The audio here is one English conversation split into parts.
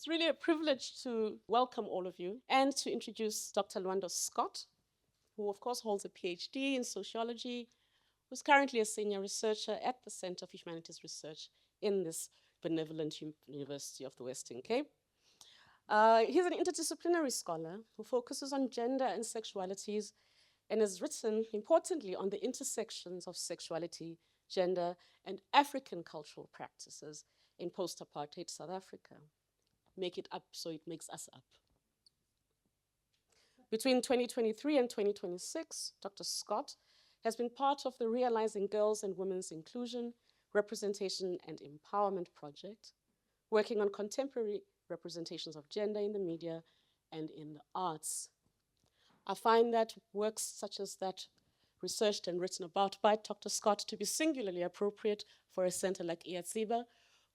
It's really a privilege to welcome all of you and to introduce Dr. Lwando Scott, who of course holds a PhD in sociology, who's currently a senior researcher at the Center for Humanities Research in this benevolent University of the Western Cape. He's an interdisciplinary scholar who focuses on gender and sexualities and has written, importantly, on the intersections of sexuality, gender, and African cultural practices in post-apartheid South Africa. Make it up so it makes us up. Between 2023 and 2026, Dr. Scott has been part of the Realizing Girls and Women's Inclusion, Representation and Empowerment project, working on contemporary representations of gender in the media and in the arts. I find that works such as that researched and written about by Dr. Scott to be singularly appropriate for a center like IATSIBA,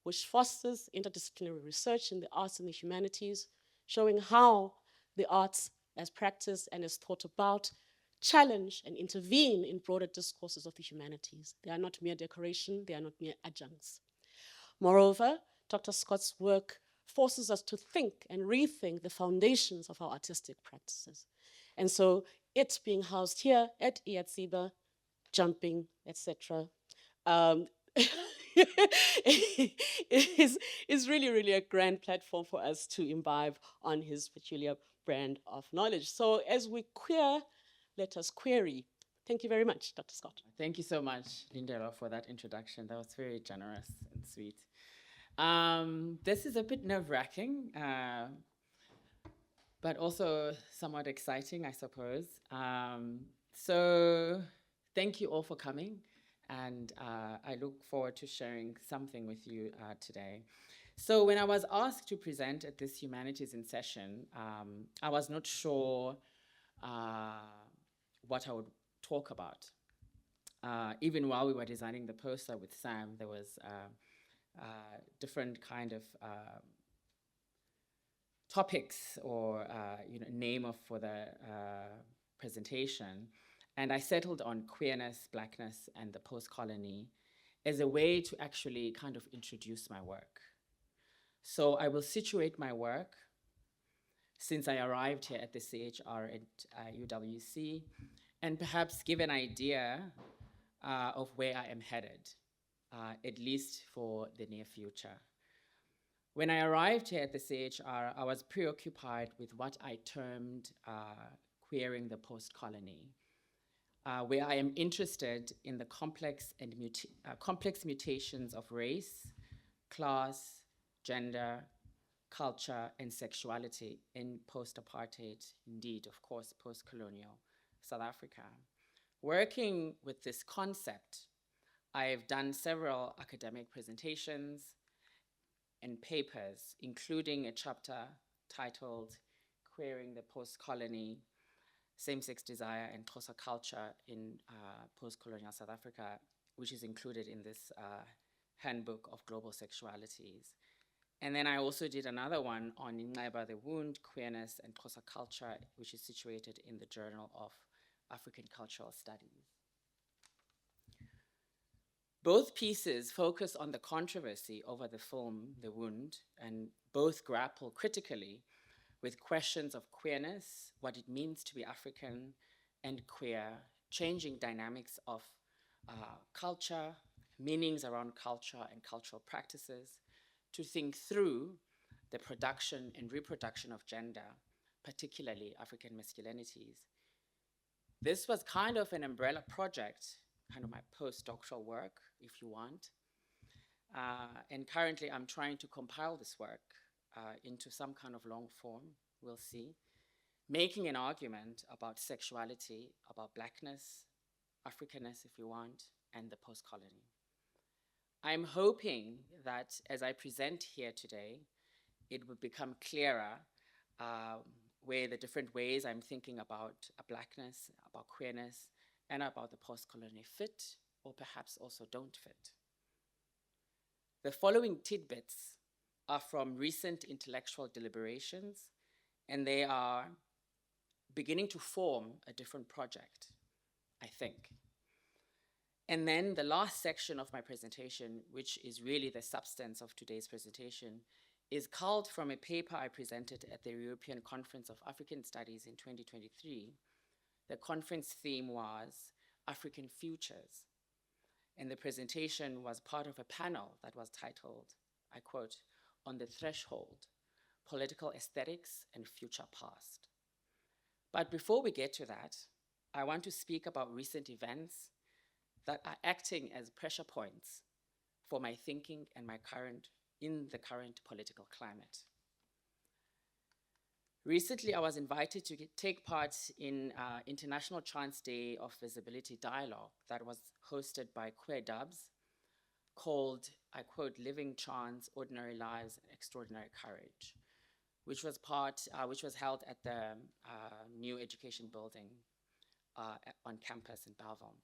which fosters interdisciplinary research in the arts and the humanities, showing how the arts as practiced and as thought about challenge and intervene in broader discourses of the humanities. They are not mere decoration, they are not mere adjuncts. Moreover, Dr. Scott's work forces us to think and rethink the foundations of our artistic practices. And so it's being housed here at IATSIBA, jumping, etc. is really, really a grand platform for us to imbibe on his peculiar brand of knowledge. So as we queer, let us query. Thank you very much, Dr. Scott. Thank you so much, Lindela, for that introduction. That was very generous and sweet. This is a bit nerve-wracking, but also somewhat exciting, I suppose. So thank you all for coming, and I look forward to sharing something with you today. So when I was asked to present at this Humanities in session, I was not sure what I would talk about. Even while we were designing the poster with Sam, there was different kind of topics or name for the presentation, and I settled on queerness, blackness, and the postcolony as a way to actually kind of introduce my work. So I will situate my work since I arrived here at the CHR at UWC, and perhaps give an idea of where I am headed, at least for the near future. When I arrived here at the CHR, I was preoccupied with what I termed queering the postcolony, where I am interested in the complex mutations of race, class, gender, culture, and sexuality in post-apartheid, indeed, of course, post-colonial South Africa. Working with this concept, I've done several academic presentations and papers, including a chapter titled Queering the Postcolony, Same-Sex Desire and Xhosa Culture in Post-Colonial South Africa, which is included in this Handbook of Global Sexualities. And then I also did another one on inquire, the wound, queerness, and Xhosa culture, which is situated in the Journal of African Cultural Studies. Both pieces focus on the controversy over the film The Wound, and both grapple critically with questions of queerness, what it means to be African and queer, changing dynamics of culture, meanings around culture and cultural practices, to think through the production and reproduction of gender, particularly African masculinities. This was kind of an umbrella project, kind of my postdoctoral work, if you want. And currently I'm trying to compile this work into some kind of long form, we'll see, making an argument about sexuality, about blackness, Africanness, if you want, and the post-colony. I'm hoping that as I present here today, it will become clearer where the different ways I'm thinking about blackness, about queerness, and about the post-colony fit, or perhaps also don't fit. The following tidbits are from recent intellectual deliberations, and they are beginning to form a different project, I think. And then the last section of my presentation, which is really the substance of today's presentation, is culled from a paper I presented at the European Conference of African Studies in 2023. The conference theme was African Futures, and the presentation was part of a panel that was titled, I quote, "On the Threshold, Political Aesthetics and Future Past." But before we get to that, I want to speak about recent events that are acting as pressure points for my thinking and in the current political climate. Recently, I was invited to take part in International Trans Day of Visibility Dialogue that was hosted by Queer Dubs, called, I quote, "Living Trans, Ordinary Lives and Extraordinary Courage," which was held at the new education building on campus in Belleville.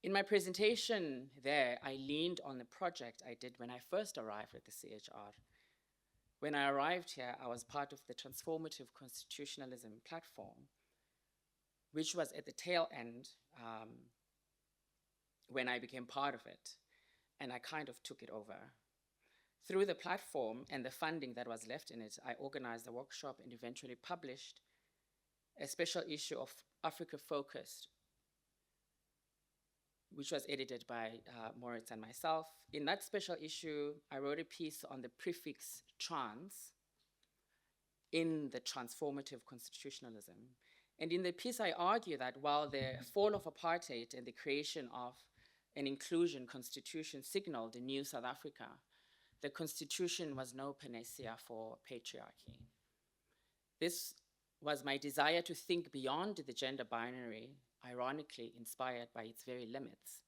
In my presentation there, I leaned on the project I did when I first arrived at the CHR. When I arrived here, I was part of the Transformative Constitutionalism platform, which was at the tail end when I became part of it, and I kind of took it over. Through the platform and the funding that was left in it, I organized a workshop and eventually published a special issue of Africa Focused, which was edited by Moritz and myself. In that special issue, I wrote a piece on the prefix trans in the transformative constitutionalism. And in the piece, I argue that while the fall of apartheid and the creation of an inclusion constitution signaled a new South Africa, the constitution was no panacea for patriarchy. This was my desire to think beyond the gender binary, ironically inspired by its very limits.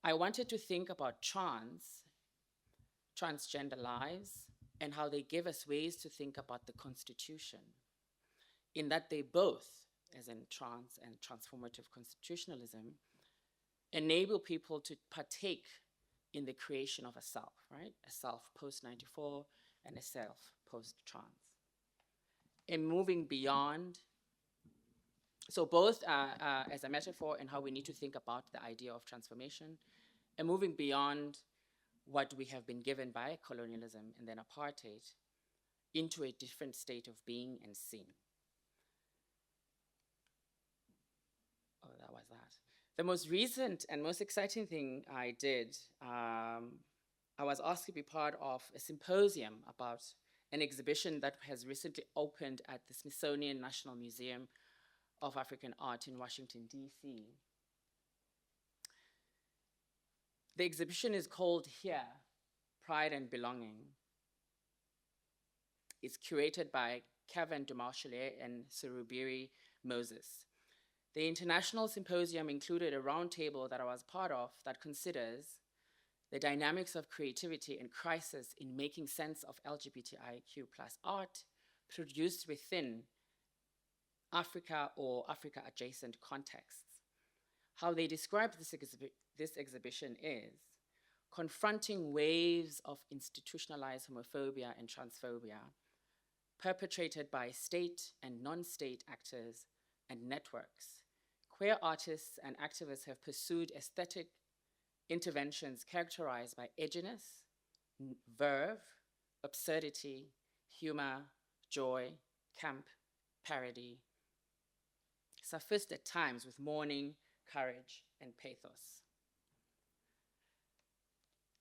I wanted to think about transgender lives, and how they give us ways to think about the Constitution, in that they both, as in trans and transformative constitutionalism, enable people to partake in the creation of a self, right? A self post-94 and a self post-trans. And moving beyond, so both as a metaphor and how we need to think about the idea of transformation, and moving beyond what we have been given by colonialism and then apartheid into a different state of being and seeing. Oh, that was that. The most recent and most exciting thing I did, I was asked to be part of a symposium about an exhibition that has recently opened at the Smithsonian National Museum of African Art in Washington, D.C. The exhibition is called Here, Pride and Belonging. It's curated by Kevin Dumarchelet and Surubiri Moses. The international symposium included a roundtable that I was part of that considers the dynamics of creativity and crisis in making sense of LGBTIQ+ art produced within Africa or Africa-adjacent contexts. How they describe this exhibition is confronting waves of institutionalized homophobia and transphobia perpetrated by state and non-state actors and networks. Queer artists and activists have pursued aesthetic interventions characterized by edginess, verve, absurdity, humor, joy, camp, parody, suffused at times with mourning, courage, and pathos.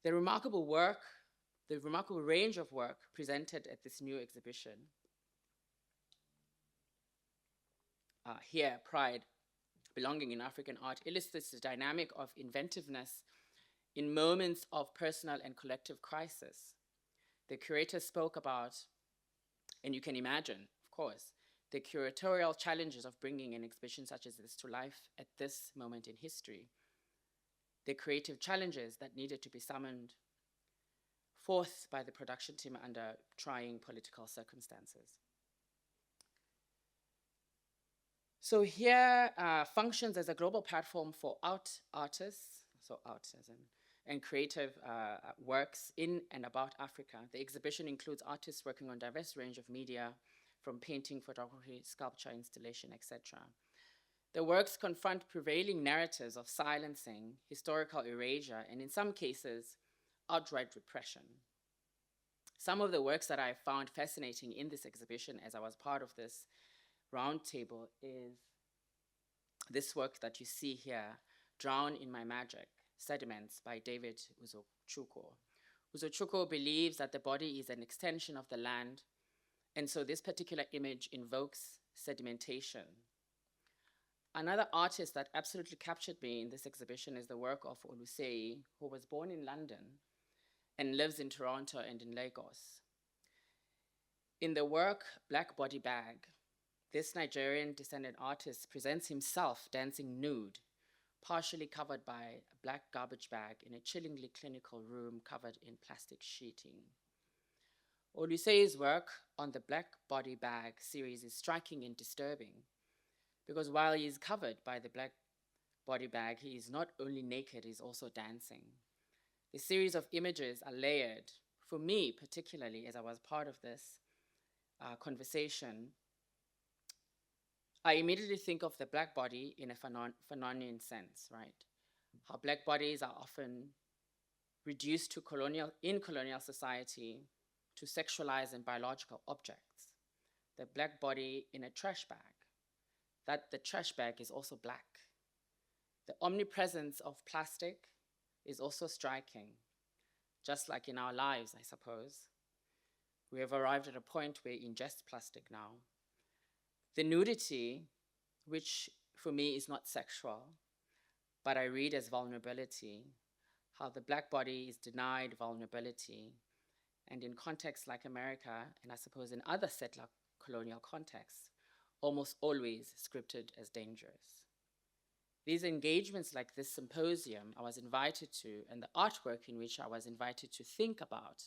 The remarkable range of work presented at this new exhibition, Here, Pride, Belonging in African Art, illustrates the dynamic of inventiveness in moments of personal and collective crisis. The curator spoke about, and you can imagine, of course, the curatorial challenges of bringing an exhibition such as this to life at this moment in history, the creative challenges that needed to be summoned forth by the production team under trying political circumstances. So Here functions as a global platform for artists, so art as in, and creative works in and about Africa. The exhibition includes artists working on a diverse range of media, from painting, photography, sculpture, installation, etc. The works confront prevailing narratives of silencing, historical erasure, and in some cases, outright repression. Some of the works that I found fascinating in this exhibition as I was part of this roundtable is this work that you see here, Drown in My Magic, Sediments by David Uzochukwu. Uzochukwu believes that the body is an extension of the land, and so this particular image invokes sedimentation. Another artist that absolutely captured me in this exhibition is the work of Olusei, who was born in London and lives in Toronto and in Lagos. In the work Black Body Bag, this Nigerian descendant artist presents himself dancing nude, partially covered by a black garbage bag in a chillingly clinical room covered in plastic sheeting. Olusei's work on the Black Body Bag series is striking and disturbing, because while he is covered by the black body bag, he is not only naked, he's also dancing. The series of images are layered. For me, particularly, as I was part of this conversation, I immediately think of the black body in a Fanonian sense, right? How black bodies are often reduced to in colonial society to sexualized and biological objects. The black body in a trash bag, that the trash bag is also black. The omnipresence of plastic is also striking, just like in our lives, I suppose. We have arrived at a point where we ingest plastic now. The nudity, which for me is not sexual, but I read as vulnerability, how the black body is denied vulnerability, and in contexts like America, and I suppose in other settler colonial contexts, almost always scripted as dangerous. These engagements like this symposium I was invited to, and the artwork in which I was invited to think about,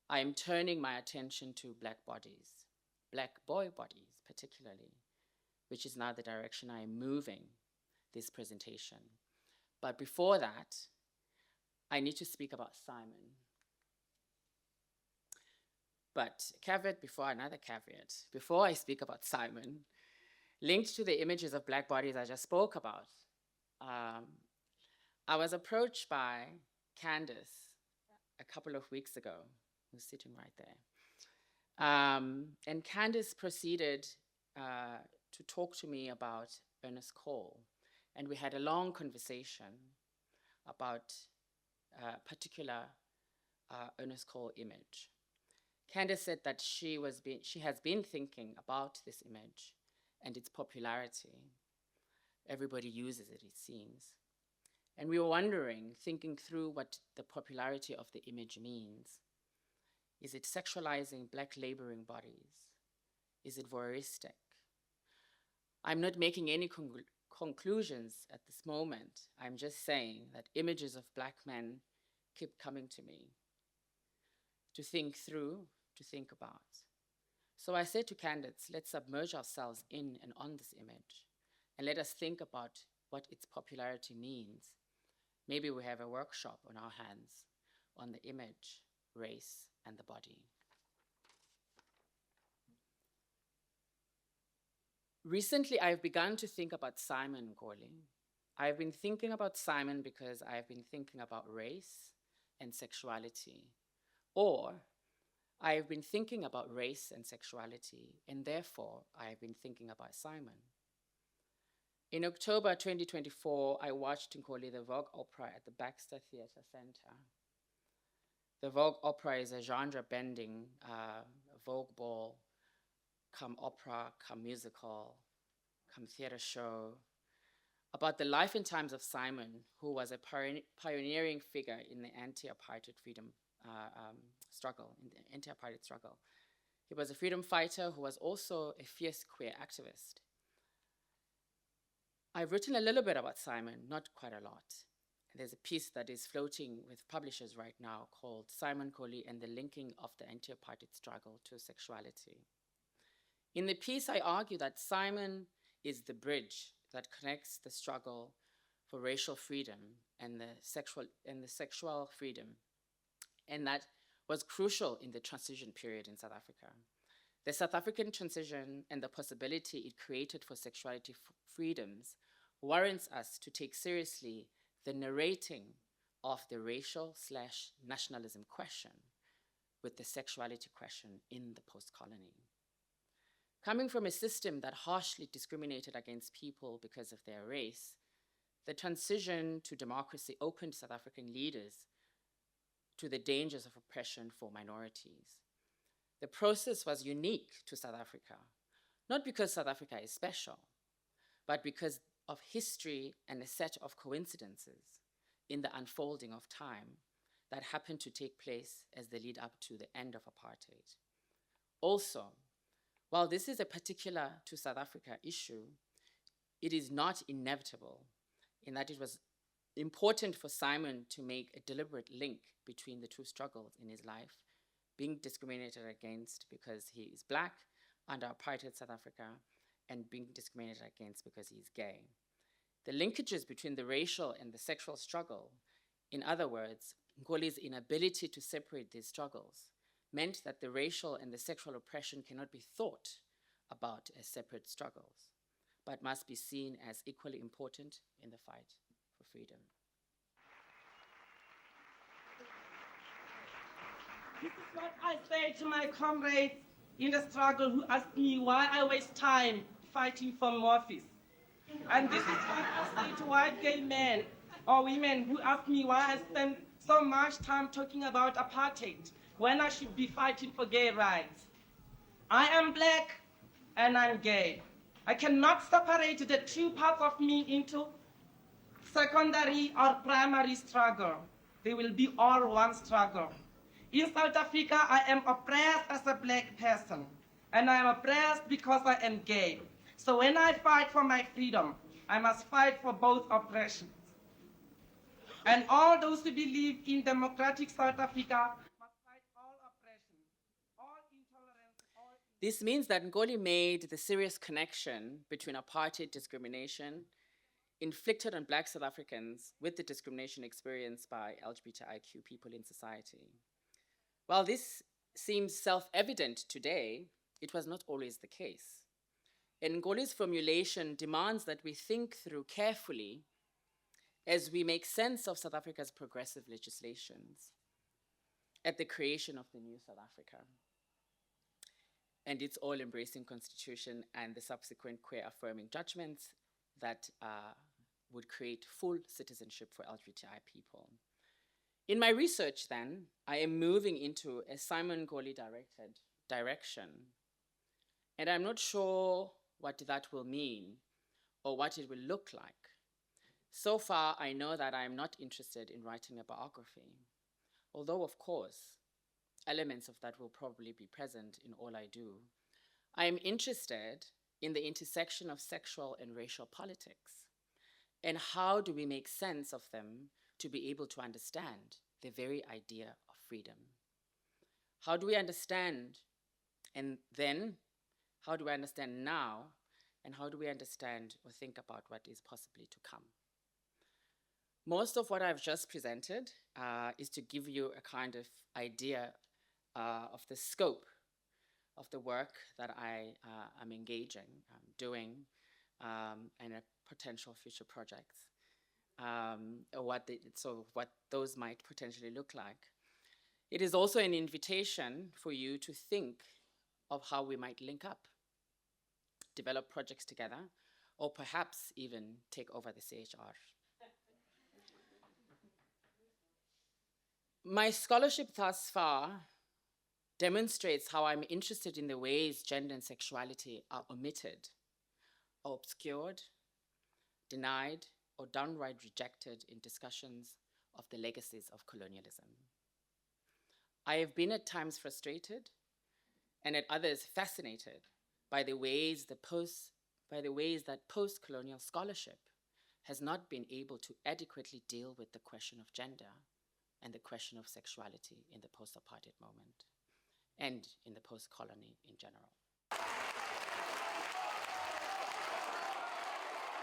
I am turning my attention to black bodies, black boy bodies particularly, which is now the direction I am moving this presentation. But before that, I need to speak about Simon. But caveat before another caveat, before I speak about Simon, linked to the images of black bodies I just spoke about, I was approached by Candace a couple of weeks ago, who's sitting right there. And Candace proceeded to talk to me about Ernest Cole. And we had a long conversation about a particular Ernest Cole image. Candace said that she has been thinking about this image and its popularity. Everybody uses it, it seems. And we were wondering, thinking through what the popularity of the image means. Is it sexualizing black laboring bodies? Is it voyeuristic? I'm not making any conclusions at this moment. I'm just saying that images of black men keep coming to me to think through, to think about. So I said to Candace, let's submerge ourselves in and on this image, and let us think about what its popularity means. Maybe we have a workshop on our hands on the image, race, and the body. Recently, I've begun to think about Simon Ngoli. I've been thinking about Simon because I've been thinking about race and sexuality. Or I've been thinking about race and sexuality, and therefore I've been thinking about Simon. In October 2024, I watched Nkoli the Vogue opera at the Baxter Theatre Center. The Vogue opera is a genre-bending Vogue ball, come opera, come musical, come theater show, about the life and times of Simon, who was a pioneering figure in the anti-apartheid freedom struggle, in the anti-apartheid struggle. He was a freedom fighter who was also a fierce queer activist. I've written a little bit about Simon, not quite a lot. There's a piece that is floating with publishers right now called Simon Ngoli and the Linking of the Anti-Apartheid Struggle to Sexuality. In the piece, I argue that Simon is the bridge that connects the struggle for racial freedom and the sexual freedom, and that was crucial in the transition period in South Africa. The South African transition and the possibility it created for sexuality freedoms warrants us to take seriously the narrating of the racial/nationalism question, with the sexuality question in the post-colony. Coming from a system that harshly discriminated against people because of their race, the transition to democracy opened South African leaders to the dangers of oppression for minorities. The process was unique to South Africa, not because South Africa is special, but because of history and a set of coincidences in the unfolding of time that happened to take place as the lead up to the end of apartheid. Also, while this is a particular to South Africa issue, it is not inevitable in that it was important for Simon to make a deliberate link between the two struggles in his life, being discriminated against because he is Black under apartheid South Africa and being discriminated against because he's gay. The linkages between the racial and the sexual struggle, in other words, Ngoli's inability to separate these struggles, meant that the racial and the sexual oppression cannot be thought about as separate struggles, but must be seen as equally important in the fight for freedom. This is what I say to my comrades in the struggle who ask me why I waste time fighting for office. And this is what I say to white gay men or women who ask me why I spend so much time talking about apartheid when I should be fighting for gay rights. I am Black and I'm gay. I cannot separate the two parts of me into secondary or primary struggle. They will be all one struggle. In South Africa, I am oppressed as a Black person, and I am oppressed because I am gay. So when I fight for my freedom, I must fight for both oppressions. And all those who believe in democratic South Africa must fight all oppression, all intolerance, all... This means that Ngoli made the serious connection between apartheid discrimination inflicted on Black South Africans with the discrimination experienced by LGBTIQ people in society. While this seems self-evident today, it was not always the case. And Ngoli's formulation demands that we think through carefully as we make sense of South Africa's progressive legislations at the creation of the new South Africa and its all-embracing constitution and the subsequent queer-affirming judgments that would create full citizenship for LGBTI people. In my research then, I am moving into a Simon Ngoli-directed direction, and I'm not sure what that will mean or what it will look like. So far, I know that I'm not interested in writing a biography, although of course, elements of that will probably be present in all I do. I am interested in the intersection of sexual and racial politics, and how do we make sense of them to be able to understand the very idea of freedom? How do we understand, and then how do we understand now, and how do we understand or think about what is possibly to come? Most of what I've just presented is to give you a kind of idea of the scope of the work that I am engaging, doing, and potential future projects, what those might potentially look like. It is also an invitation for you to think of how we might link up, develop projects together, or perhaps even take over the CHR. My scholarship thus far demonstrates how I'm interested in the ways gender and sexuality are omitted, or obscured, denied, or downright rejected in discussions of the legacies of colonialism. I have been at times frustrated and at others fascinated by the ways that post-colonial scholarship has not been able to adequately deal with the question of gender and the question of sexuality in the post-apartheid moment and in the post-colony in general.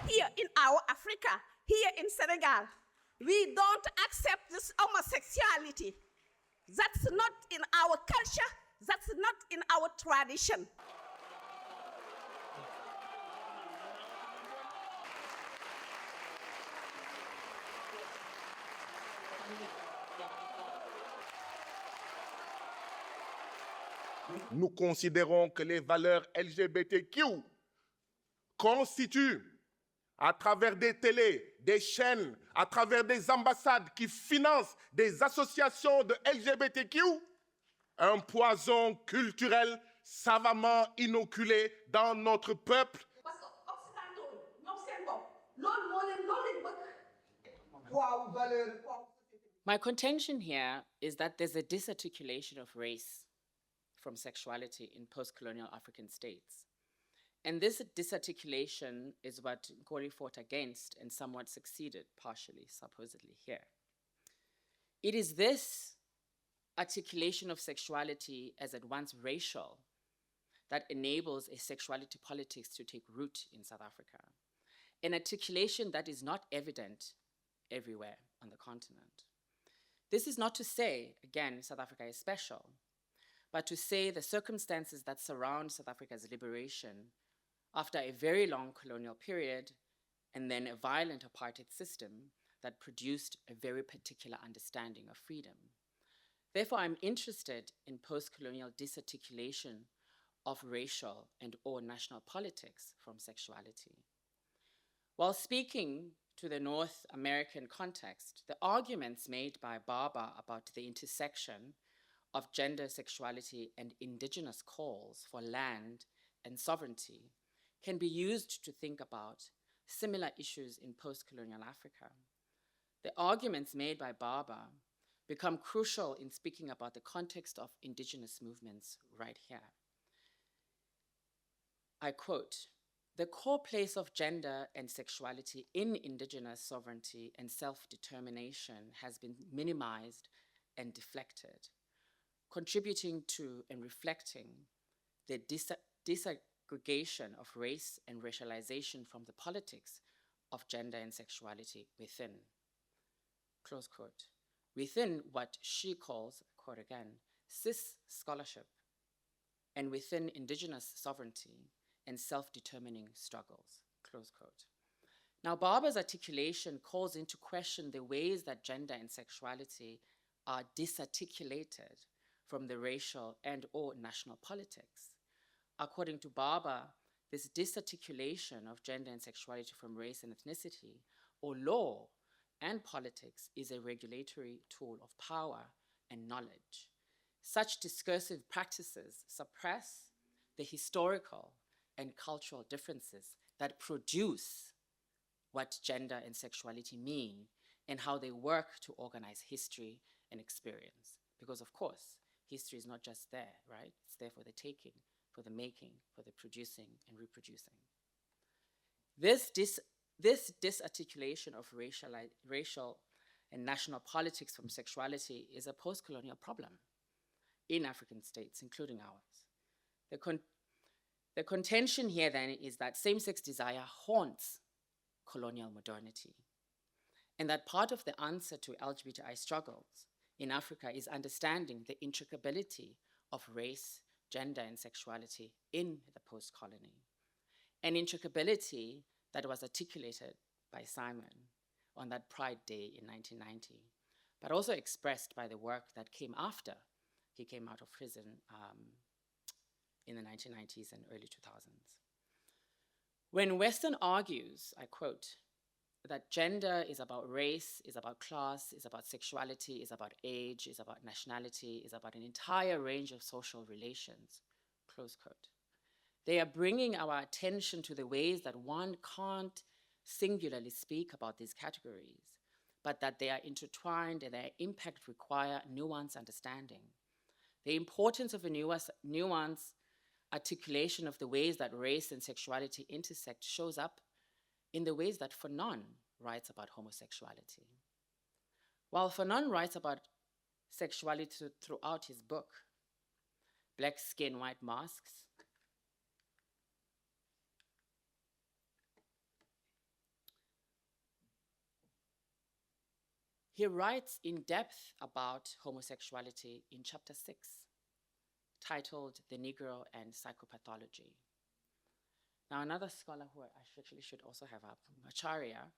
Here in our Africa, here in Senegal, we don't accept this homosexuality. That's not in our culture, that's not in our tradition. nous considérons que les valeurs LGBTQ constituent, à travers des télés, des chaînes, à travers des ambassades qui financent des associations de LGBTQ, un poison culturel savamment inoculé dans notre peuple. My contention here is that there's a disarticulation of race from sexuality in post-colonial African states. And this disarticulation is what Nkori fought against and somewhat succeeded, partially, supposedly, here. It is this articulation of sexuality as at once racial that enables a sexuality politics to take root in South Africa, an articulation that is not evident everywhere on the continent. This is not to say, again, South Africa is special, but to say the circumstances that surround South Africa's liberation after a very long colonial period and then a violent apartheid system that produced a very particular understanding of freedom. Therefore, I'm interested in post-colonial disarticulation of racial and or national politics from sexuality. While speaking to the North American context, the arguments made by Baba about the intersection of gender, sexuality, and indigenous calls for land and sovereignty can be used to think about similar issues in post-colonial Africa. The arguments made by Baba become crucial in speaking about the context of indigenous movements right here. I quote, "The core place of gender and sexuality in indigenous sovereignty and self-determination has been minimized and deflected, contributing to and reflecting the disaggregation of race and racialization from the politics of gender and sexuality within," close quote, within what she calls, quote again, cis scholarship, and within indigenous sovereignty and self-determining struggles, close quote. Now, Baba's articulation calls into question the ways that gender and sexuality are disarticulated from the racial and or national politics. According to Baba, this disarticulation of gender and sexuality from race and ethnicity, or law and politics, is a regulatory tool of power and knowledge. Such discursive practices suppress the historical and cultural differences that produce what gender and sexuality mean and how they work to organize history and experience. Because of course, history is not just there, right? It's there for the taking, for the making, for the producing and reproducing. This disarticulation of racial and national politics from sexuality is a post-colonial problem in African states, including ours. The contention here then is that same-sex desire haunts colonial modernity, and that part of the answer to LGBTI struggles in Africa is understanding the intricability of race, gender, and sexuality in the post-colony, an intricability that was articulated by Simon on that Pride Day in 1990, but also expressed by the work that came after he came out of prison in the 1990s and early 2000s. When Western argues, I quote, that gender is about race, is about class, is about sexuality, is about age, is about nationality, is about an entire range of social relations, close quote. They are bringing our attention to the ways that one can't singularly speak about these categories, but that they are intertwined and their impact require nuanced understanding. The importance of a nuanced articulation of the ways that race and sexuality intersect shows up in the ways that Fanon writes about homosexuality. While Fanon writes about sexuality throughout his book, Black Skin, White Masks, he writes in depth about homosexuality in chapter 6, titled The Negro and Psychopathology. Now, another scholar who I actually should also have up, Acharya,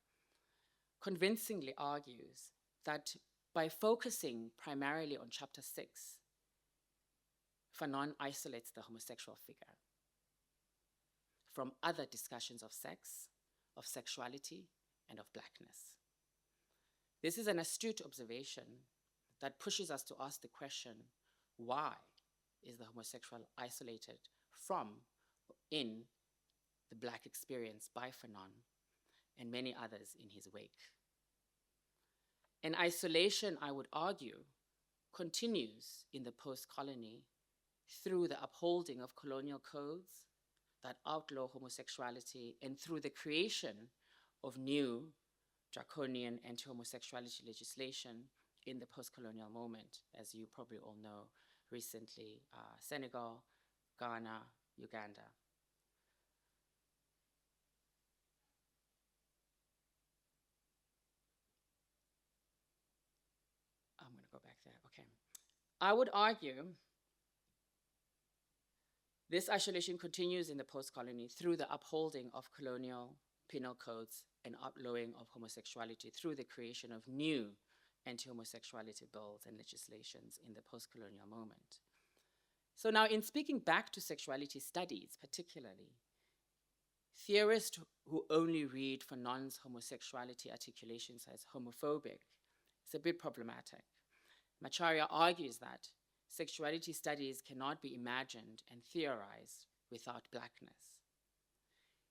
convincingly argues that by focusing primarily on chapter 6, Fanon isolates the homosexual figure from other discussions of sex, of sexuality, and of blackness. This is an astute observation that pushes us to ask the question, why is the homosexual isolated from, in the Black experience by Fanon and many others in his wake? And isolation, I would argue, continues in the post-colony through the upholding of colonial codes that outlaw homosexuality and through the creation of new draconian anti-homosexuality legislation in the post-colonial moment, as you probably all know, recently Senegal, Ghana, Uganda. I'm going to go back there, okay. I would argue this isolation continues in the post-colony through the upholding of colonial penal codes and outlawing of homosexuality through the creation of new anti-homosexuality bills and legislations in the post-colonial moment. So now, in speaking back to sexuality studies particularly, theorists who only read Fanon's homosexuality articulations as homophobic is a bit problematic. Macharia argues that sexuality studies cannot be imagined and theorized without blackness.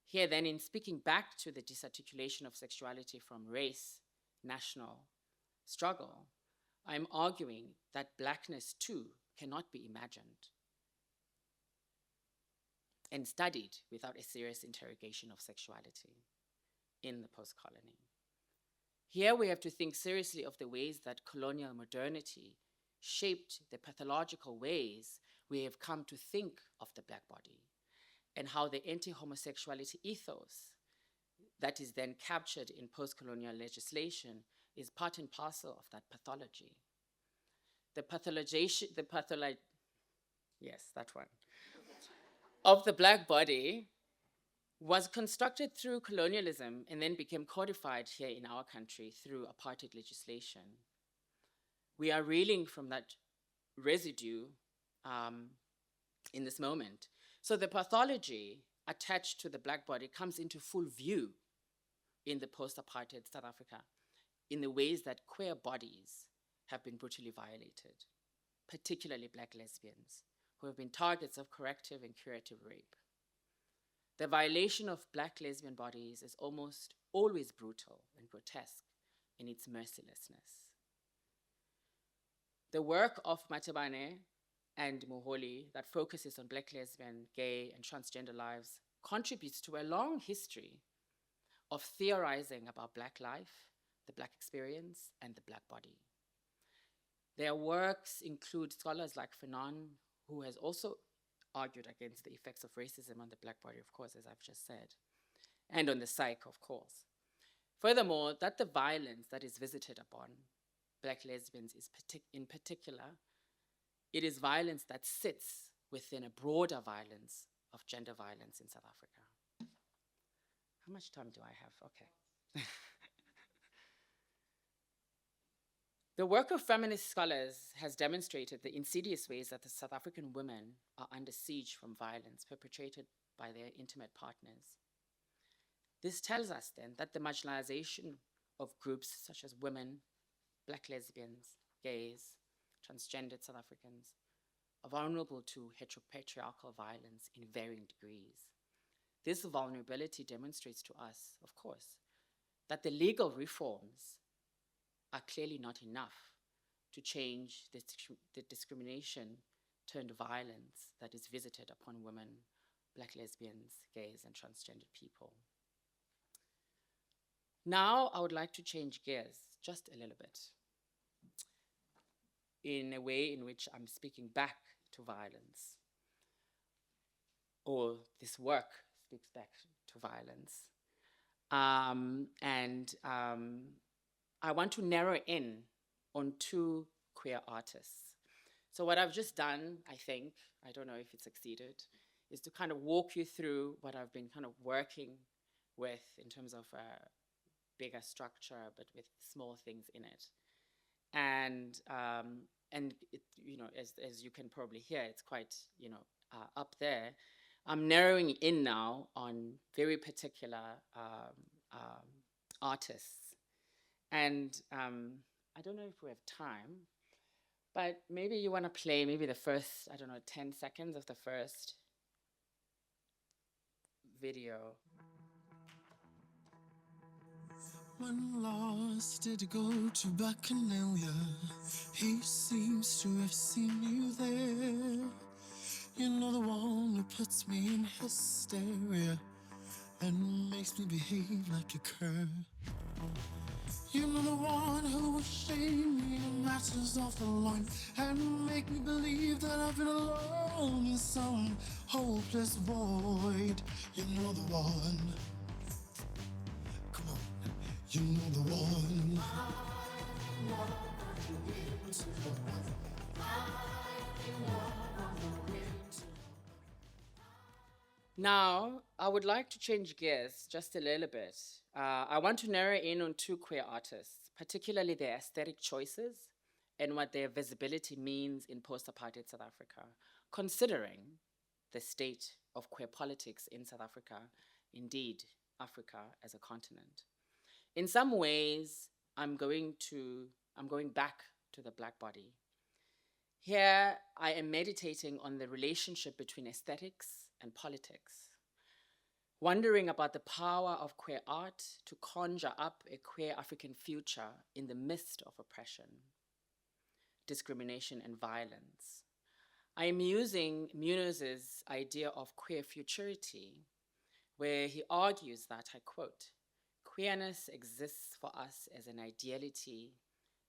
Here then, in speaking back to the disarticulation of sexuality from race, national struggle, I'm arguing that blackness too cannot be imagined and studied without a serious interrogation of sexuality in the post-colony. Here we have to think seriously of the ways that colonial modernity shaped the pathological ways we have come to think of the Black body, and how the anti-homosexuality ethos that is then captured in post-colonial legislation is part and parcel of that pathology. Yes, that one, of the Black body was constructed through colonialism and then became codified here in our country through apartheid legislation. We are reeling from that residue in this moment. So the pathology attached to the Black body comes into full view in the post-apartheid South Africa in the ways that queer bodies have been brutally violated, particularly Black lesbians, who have been targets of corrective and curative rape. The violation of Black lesbian bodies is almost always brutal and grotesque in its mercilessness. The work of Matebane and Moholi that focuses on Black lesbian, gay, and transgender lives contributes to a long history of theorizing about Black life, the Black experience, and the Black body. Their works include scholars like Fanon, who has also argued against the effects of racism on the Black body, of course, as I've just said, and on the psyche, of course. Furthermore, that the violence that is visited upon Black lesbians is in particular, it is violence that sits within a broader violence of gender violence in South Africa. How much time do I have? Okay. The work of feminist scholars has demonstrated the insidious ways that the South African women are under siege from violence perpetrated by their intimate partners. This tells us then that the marginalization of groups such as women, Black lesbians, gays, transgendered South Africans are vulnerable to heteropatriarchal violence in varying degrees. This vulnerability demonstrates to us, of course, that the legal reforms are clearly not enough to change the discrimination turned violence that is visited upon women, Black lesbians, gays, and transgendered people. Now I would like to change gears just a little bit in a way in which I'm speaking back to violence, or this work speaks back to violence. I want to narrow in on two queer artists. So what I've just done, I think, I don't know if it succeeded, is to kind of walk you through what I've been kind of working with in terms of a bigger structure, but with small things in it. And and it, as you can probably hear, it's quite, up there. I'm narrowing in now on very particular artists. And I don't know if we have time, but maybe you want to play maybe the first, 10 seconds of the first video. When lost, did you go to Bacchanalia? He seems to have seen you there. You know, the one who puts me in hysteria and makes me behave like a cur. You know, the one who will shame me in matters of the line and make me believe that I've been alone in some hopeless void. You know the one. Come on, you know the one. Now, I would like to change gears just a little bit. I want to narrow in on two queer artists, particularly their aesthetic choices and what their visibility means in post-apartheid South Africa, considering the state of queer politics in South Africa, indeed, Africa as a continent. In some ways, I'm going back to the Black body. Here, I am meditating on the relationship between aesthetics and politics, wondering about the power of queer art to conjure up a queer African future in the midst of oppression, discrimination, and violence. I am using Muñoz's idea of queer futurity, where he argues that, I quote, "Queerness exists for us as an ideality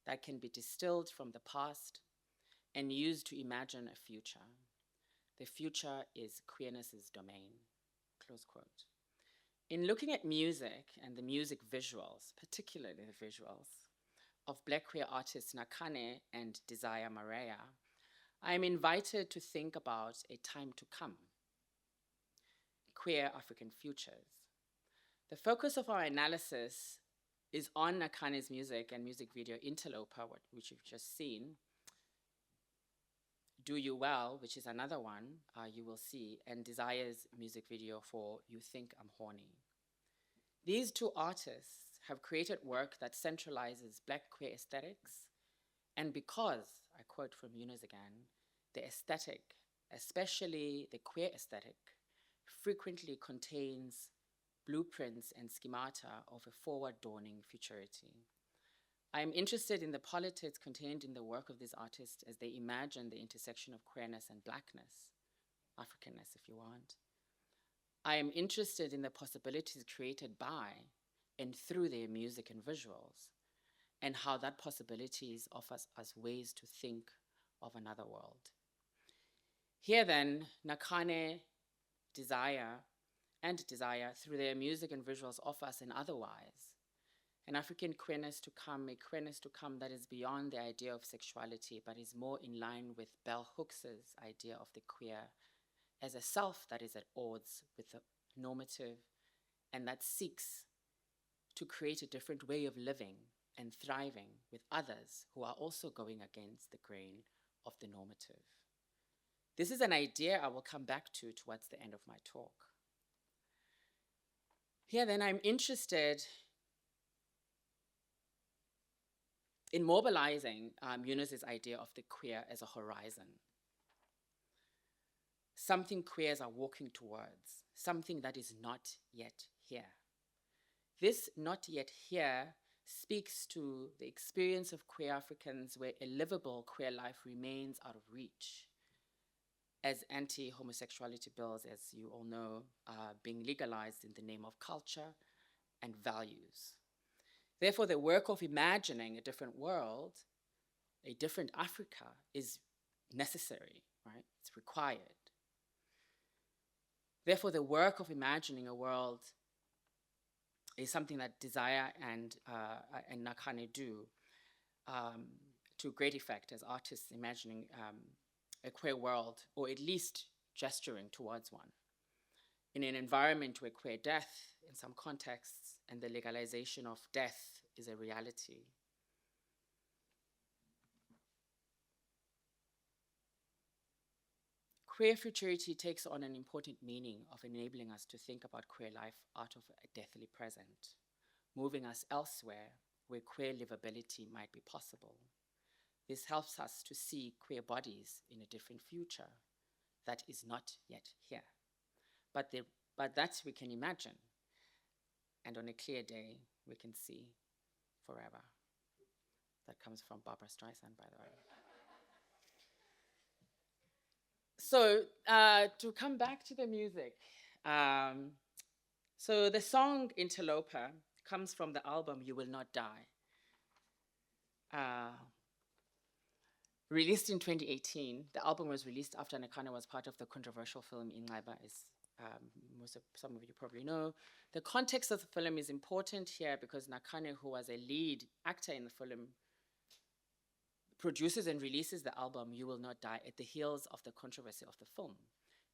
that can be distilled from the past and used to imagine a future. The future is queerness's domain," close quote. In looking at music and the music visuals, particularly the visuals, of Black queer artists Nakhane and Desire Marea, I am invited to think about a time to come, queer African futures. The focus of our analysis is on Nakhane's music and music video Interloper, which you've just seen, Do You Well, which is another one you will see, and Desire's music video for You Think I'm Horny. These two artists have created work that centralizes Black queer aesthetics, and because, I quote from Muñoz again, the aesthetic, especially the queer aesthetic, frequently contains blueprints and schemata of a forward-dawning futurity. I am interested in the politics contained in the work of these artists as they imagine the intersection of queerness and Blackness, Africanness if you want. I am interested in the possibilities created by and through their music and visuals, and how that possibilities offers us ways to think of another world. Here then, Nakhane, Desire, through their music and visuals, offer us an otherwise, an African queerness to come, a queerness to come that is beyond the idea of sexuality, but is more in line with Bell Hooks's idea of the queer as a self that is at odds with the normative and that seeks to create a different way of living and thriving with others who are also going against the grain of the normative. This is an idea I will come back to towards the end of my talk. Here then, I'm interested in mobilizing Muñoz's idea of the queer as a horizon. Something queers are walking towards, something that is not yet here. This not yet here speaks to the experience of queer Africans where a livable queer life remains out of reach, as anti-homosexuality bills, as you all know, are being legalized in the name of culture and values. Therefore, the work of imagining a different world, a different Africa, is necessary, right? It's required. Therefore, the work of imagining a world is something that Desire and Nakhane do to great effect as artists imagining a queer world, or at least gesturing towards one. In an environment where queer death, in some contexts, and the legalization of death is a reality. Queer futurity takes on an important meaning of enabling us to think about queer life out of a deathly present, moving us elsewhere where queer livability might be possible. This helps us to see queer bodies in a different future that is not yet here, but that we can imagine, and on a clear day, we can see forever. That comes from Barbara Streisand, by the way. So to come back to the music, so the song Interloper comes from the album You Will Not Die. Released in 2018, the album was released after Nakhane was part of the controversial film inquire, as some of you probably know. The context of the film is important here because Nakhane, who was a lead actor in the film, produces and releases the album You Will Not Die at the heels of the controversy of the film.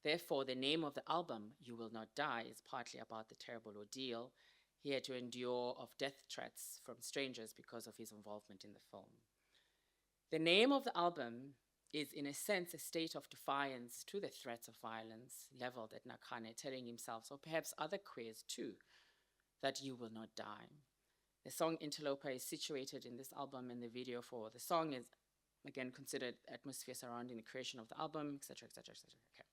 Therefore, the name of the album, You Will Not Die, is partly about the terrible ordeal he had to endure of death threats from strangers because of his involvement in the film. The name of the album is, in a sense, a state of defiance to the threats of violence leveled at Nakhane, telling himself, or perhaps other queers too, that you will not die. The song Interloper is situated in this album, and the video for the song is, again, considered atmosphere surrounding the creation of the album, etc., etc., etc. Okay.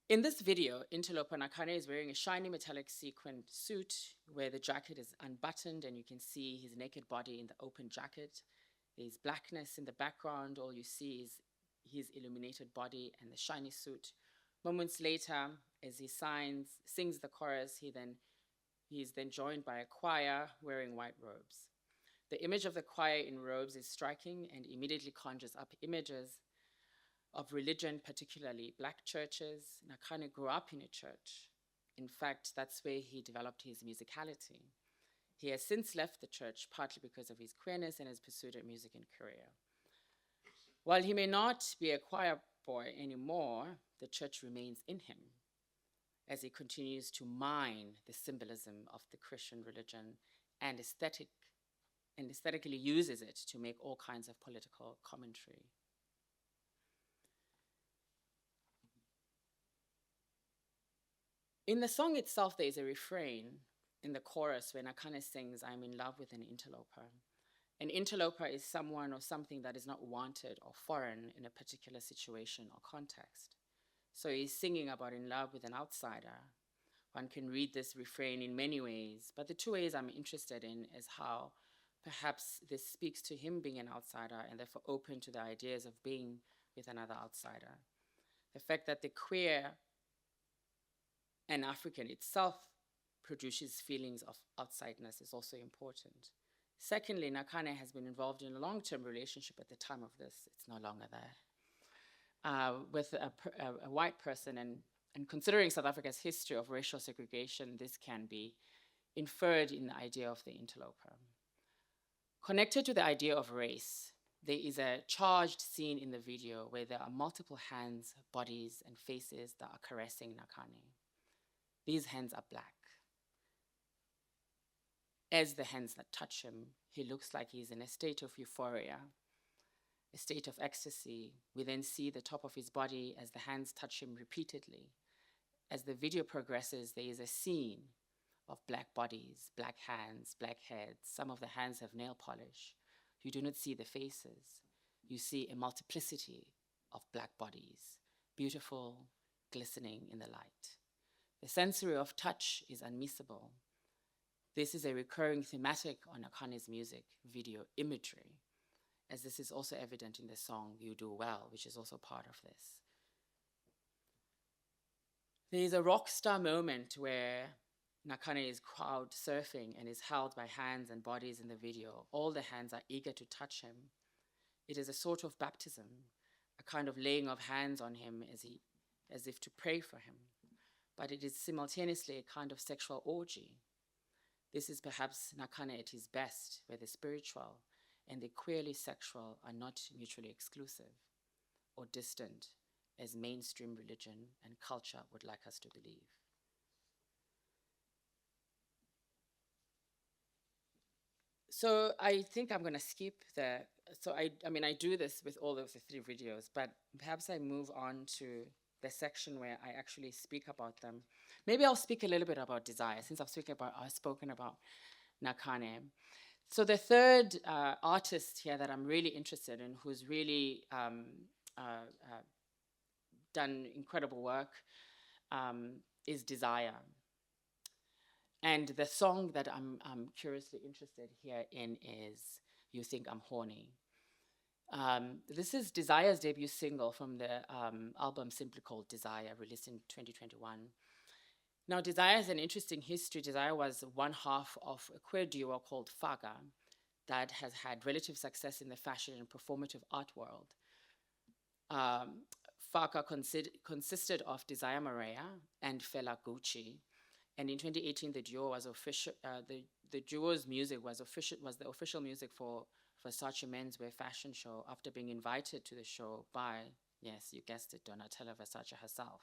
In this video, Interloper, Nakhane is wearing a shiny metallic sequined suit where the jacket is unbuttoned and you can see his naked body in the open jacket. There's blackness in the background. All you see is his illuminated body and the shiny suit. Moments later, as he sings the chorus, he is then joined by a choir wearing white robes. The image of the choir in robes is striking and immediately conjures up images of religion, particularly black churches. Nakhane grew up in a church. In fact, that's where he developed his musicality. He has since left the church, partly because of his queerness, and has pursued a music career. While he may not be a choir boy anymore, the church remains in him as he continues to mine the symbolism of the Christian religion and aesthetically uses it to make all kinds of political commentary. In the song itself, there is a refrain in the chorus where Nakhane sings, I'm in love with an interloper. An interloper is someone or something that is not wanted or foreign in a particular situation or context. So he's singing about in love with an outsider. One can read this refrain in many ways, but the two ways I'm interested in is how perhaps this speaks to him being an outsider and therefore open to the ideas of being with another outsider. The fact that the queer and African itself produces feelings of outsideness is also important. Secondly, Nakhane has been involved in a long-term relationship at the time of this, it's no longer there, with a white person, and considering South Africa's history of racial segregation, this can be inferred in the idea of the interloper. Connected to the idea of race, there is a charged scene in the video where there are multiple hands, bodies, and faces that are caressing Nakhane. These hands are black. As the hands that touch him, he looks like he's in a state of euphoria, a state of ecstasy. We then see the top of his body as the hands touch him repeatedly. As the video progresses, there is a scene of black bodies, black hands, black heads. Some of the hands have nail polish. You do not see the faces. You see a multiplicity of black bodies, beautiful, glistening in the light. The sensory of touch is unmissable. This is a recurring thematic on Nakhane's music video imagery, as this is also evident in the song You Do Well, which is also part of this. There is a rock star moment where Nakhane is crowd surfing and is held by hands and bodies in the video. All the hands are eager to touch him. It is a sort of baptism, a kind of laying of hands on him as if to pray for him. But it is simultaneously a kind of sexual orgy. This is perhaps Nakhane at his best, where the spiritual and the queerly sexual are not mutually exclusive or distant, as mainstream religion and culture would like us to believe. So I think I'm going to skip the, so I mean, I do this with all of the 3 videos, but perhaps I move on to the section where I actually speak about them. Maybe I'll speak a little bit about Desire, since I've spoken about Nakhane. So the third artist here that I'm really interested in, who's really done incredible work, is Desire. And the song that I'm curiously interested here in is You Think I'm Horny. This is Desire's debut single from the album simply called Desire, released in 2021. Now, Desire has an interesting history. Desire was one half of a queer duo called Faga that has had relative success in the fashion and performative art world. Faga consisted of Desire Marea and Fela Gucci. And in 2018, the duo was official. The duo's music was the official music for Versace menswear fashion show after being invited to the show by, yes, you guessed it, Donatella Versace herself.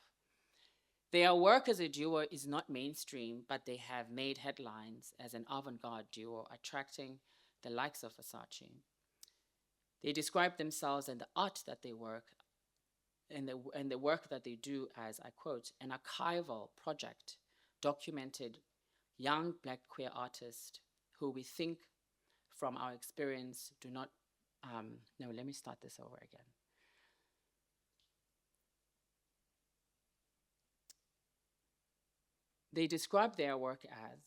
Their work as a duo is not mainstream, but they have made headlines as an avant-garde duo, attracting the likes of Versace. They describe themselves and the art that they work and the work that they do as, I quote, an archival project documented young Black queer artists who we think from our experience do not, no, let me start this over again. They describe their work as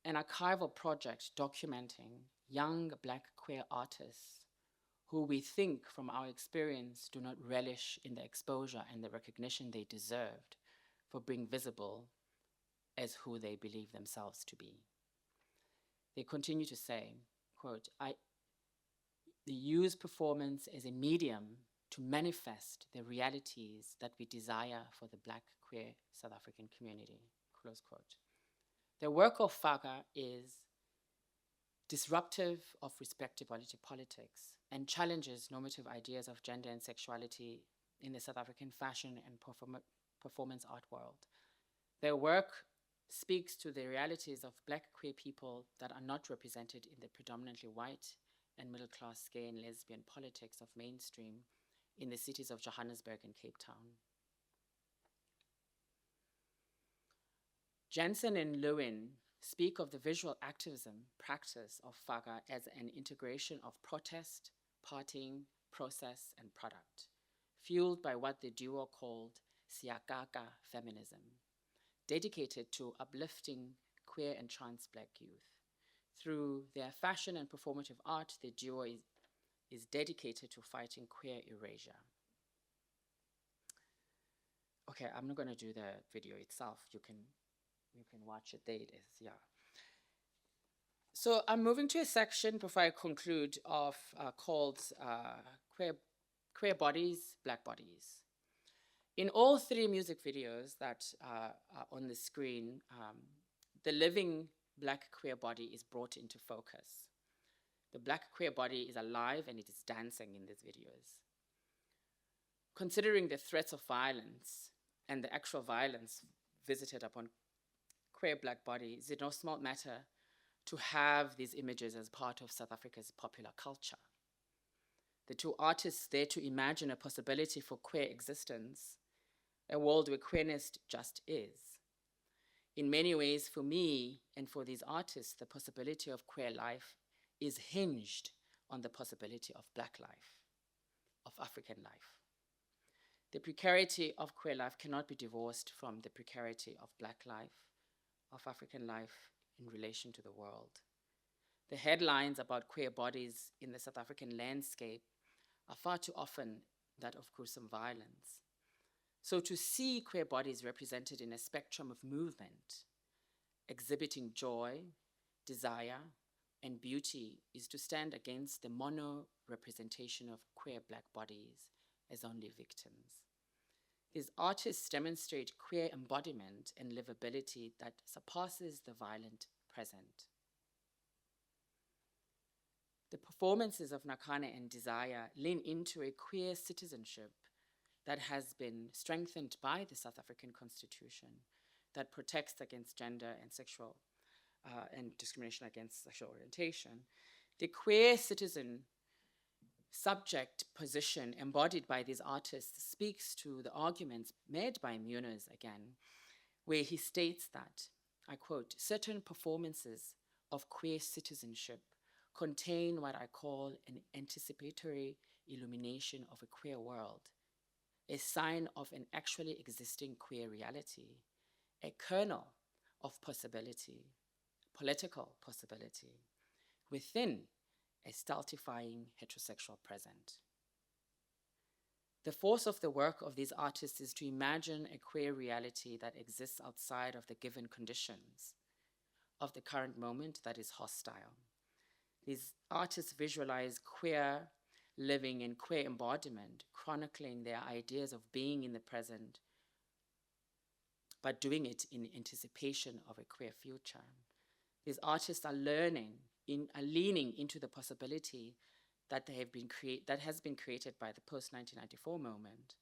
an archival project documenting young Black queer artists who we think from our experience do not relish in the exposure and the recognition they deserved for being visible as who they believe themselves to be. They continue to say, quote, they use performance as a medium to manifest the realities that we desire for the Black queer South African community, close quote. The work of Faga is disruptive of respectability politics and challenges normative ideas of gender and sexuality in the South African fashion and performance art world. Their work speaks to the realities of Black queer people that are not represented in the predominantly white and middle-class gay and lesbian politics of mainstream in the cities of Johannesburg and Cape Town. Jensen and Lewin speak of the visual activism practice of Faga as an integration of protest, partying, process, and product, fueled by what the duo called Siakaka feminism, dedicated to uplifting queer and trans Black youth. Through their fashion and performative art, the duo is dedicated to fighting queer erasure. Okay, I'm not going to do the video itself. You can watch it. There it is, yeah. So I'm moving to a section before I conclude of called Queer Bodies, Black Bodies. In all 3 music videos that are on the screen, the living Black queer body is brought into focus. The Black queer body is alive and it is dancing in these videos. Considering the threats of violence and the actual violence visited upon queer Black bodies, it's no small matter to have these images as part of South Africa's popular culture. The 2 artists there to imagine a possibility for queer existence, a world where queerness just is. In many ways, for me and for these artists, the possibility of queer life is hinged on the possibility of Black life, of African life. The precarity of queer life cannot be divorced from the precarity of Black life, of African life in relation to the world. The headlines about queer bodies in the South African landscape are far too often that of gruesome violence. So to see queer bodies represented in a spectrum of movement, exhibiting joy, desire, and beauty is to stand against the mono-representation of queer Black bodies as only victims. These artists demonstrate queer embodiment and livability that surpasses the violent present. The performances of Nakhane and Desire lean into a queer citizenship that has been strengthened by the South African Constitution that protects against gender and sexual and discrimination against sexual orientation. The queer citizen subject position embodied by these artists speaks to the arguments made by Muñoz again, where he states that, I quote, certain performances of queer citizenship contain what I call an anticipatory illumination of a queer world, a sign of an actually existing queer reality, a kernel of possibility, political possibility, within a stultifying heterosexual present. The force of the work of these artists is to imagine a queer reality that exists outside of the given conditions of the current moment that is hostile. These artists visualize queer living and queer embodiment, chronicling their ideas of being in the present, but doing it in anticipation of a queer future. These artists are learning, are leaning into the possibility that has been created by the post-1994 moment.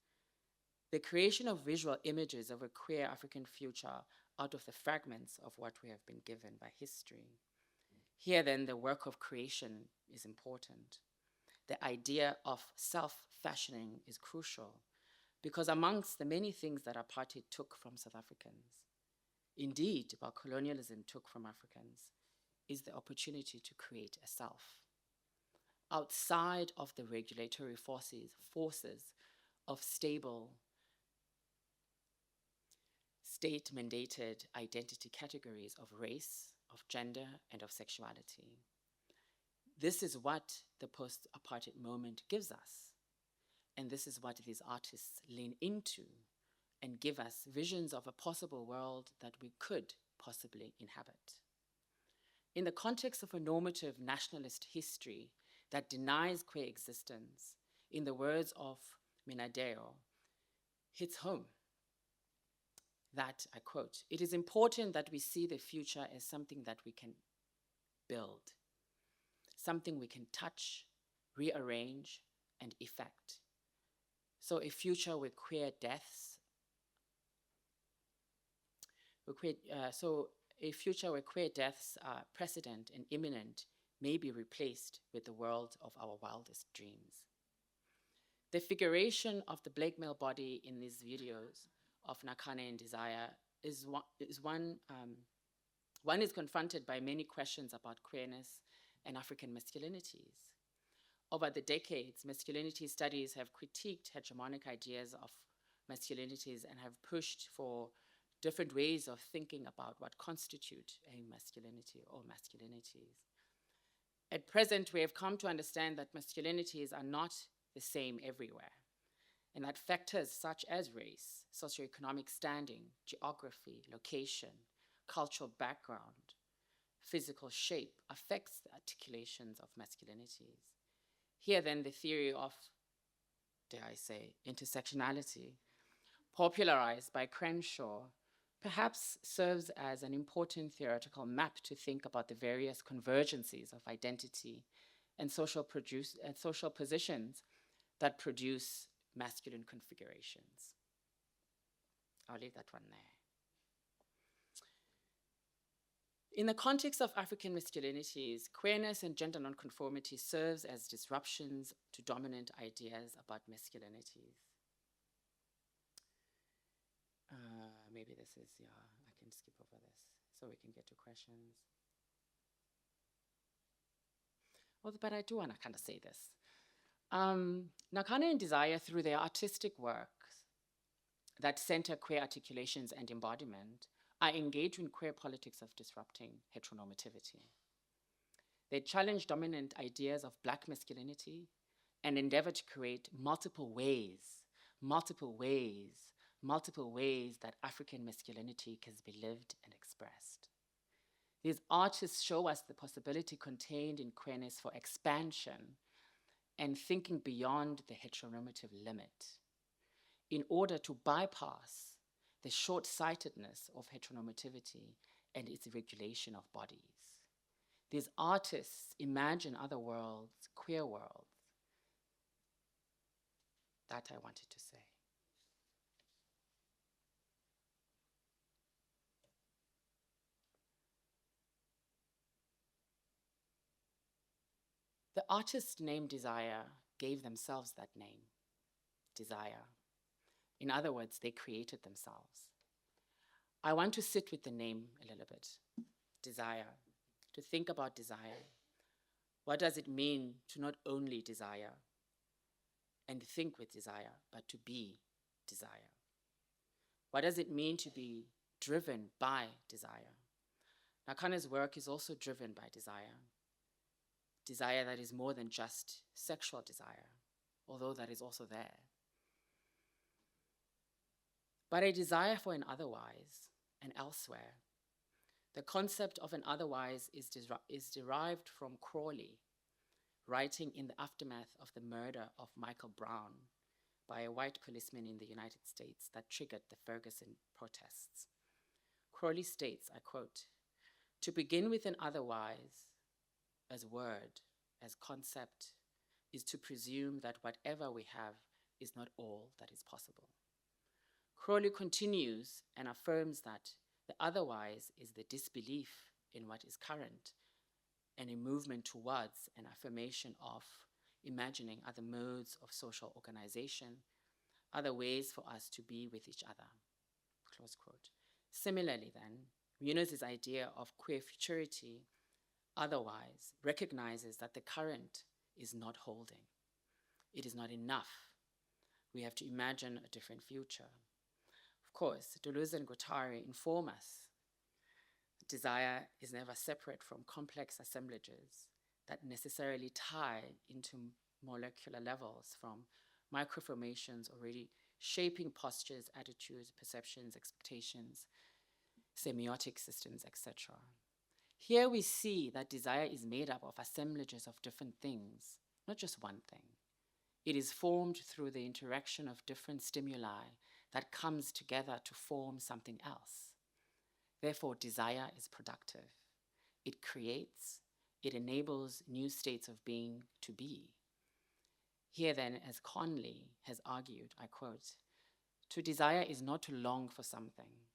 The creation of visual images of a queer African future out of the fragments of what we have been given by history. Here then, the work of creation is important. The idea of self-fashioning is crucial because amongst the many things that apartheid took from South Africans, indeed what colonialism took from Africans, is the opportunity to create a self outside of the regulatory forces of stable, state-mandated identity categories of race, of gender, and of sexuality. This is what the post-apartheid moment gives us, and this is what these artists lean into and give us visions of a possible world that we could possibly inhabit. In the context of a normative nationalist history that denies queer existence, in the words of Minadeo, hits home that, I quote, "It is important that we see the future as something that we can build, something we can touch, rearrange, and effect. So a future where queer deaths, are precedent and imminent may be replaced with the world of our wildest dreams." The figuration of the black male body in these videos of Nakhane and Desire one is confronted by many questions about queerness and African masculinities. Over the decades, masculinity studies have critiqued hegemonic ideas of masculinities and have pushed for different ways of thinking about what constitute a masculinity or masculinities. At present, we have come to understand that masculinities are not the same everywhere, and that factors such as race, socioeconomic standing, geography, location, cultural background, physical shape affects the articulations of masculinities. Here then, the theory of, dare I say, intersectionality, popularized by Crenshaw, perhaps serves as an important theoretical map to think about the various convergencies of identity and social positions that produce masculine configurations. I'll leave that one there. In the context of African masculinities, queerness and gender nonconformity serves as disruptions to dominant ideas about masculinities. Maybe this is, yeah, I can skip over this so we can get to questions. Well, but I do want to kind of say this. Nakhane and Desire, through their artistic works that center queer articulations and embodiment, are engaged in queer politics of disrupting heteronormativity. They challenge dominant ideas of Black masculinity and endeavor to create multiple ways that African masculinity can be lived and expressed. These artists show us the possibility contained in queerness for expansion and thinking beyond the heteronormative limit in order to bypass the short-sightedness of heteronormativity and its regulation of bodies. These artists imagine other worlds, queer worlds. That I wanted to say. The artist named Desire gave themselves that name, Desire. In other words, they created themselves. I want to sit with the name a little bit, Desire, to think about desire. What does it mean to not only desire and think with desire, but to be desire? What does it mean to be driven by desire? Nakhane's work is also driven by desire. Desire that is more than just sexual desire, although that is also there. But a desire for an otherwise and elsewhere. The concept of an otherwise is derived from Crawley, writing in the aftermath of the murder of Michael Brown by a white policeman in the United States that triggered the Ferguson protests. Crawley states, I quote, "To begin with an otherwise as word, as concept, is to presume that whatever we have is not all that is possible." Crawley continues and affirms that the otherwise is the disbelief in what is current and a movement towards an affirmation of imagining other modes of social organization, other ways for us to be with each other, close quote. Similarly then, Muñoz's idea of queer futurity, otherwise, recognizes that the current is not holding. It is not enough. We have to imagine a different future. Of course, Deleuze and Guattari inform us desire is never separate from complex assemblages that necessarily tie into molecular levels from microformations already shaping postures, attitudes, perceptions, expectations, semiotic systems, etc. Here we see that desire is made up of assemblages of different things, not just one thing. It is formed through the interaction of different stimuli that comes together to form something else. Therefore, desire is productive. It creates, it enables new states of being to be. Here then, as Conley has argued, I quote, "To desire is not to long for something,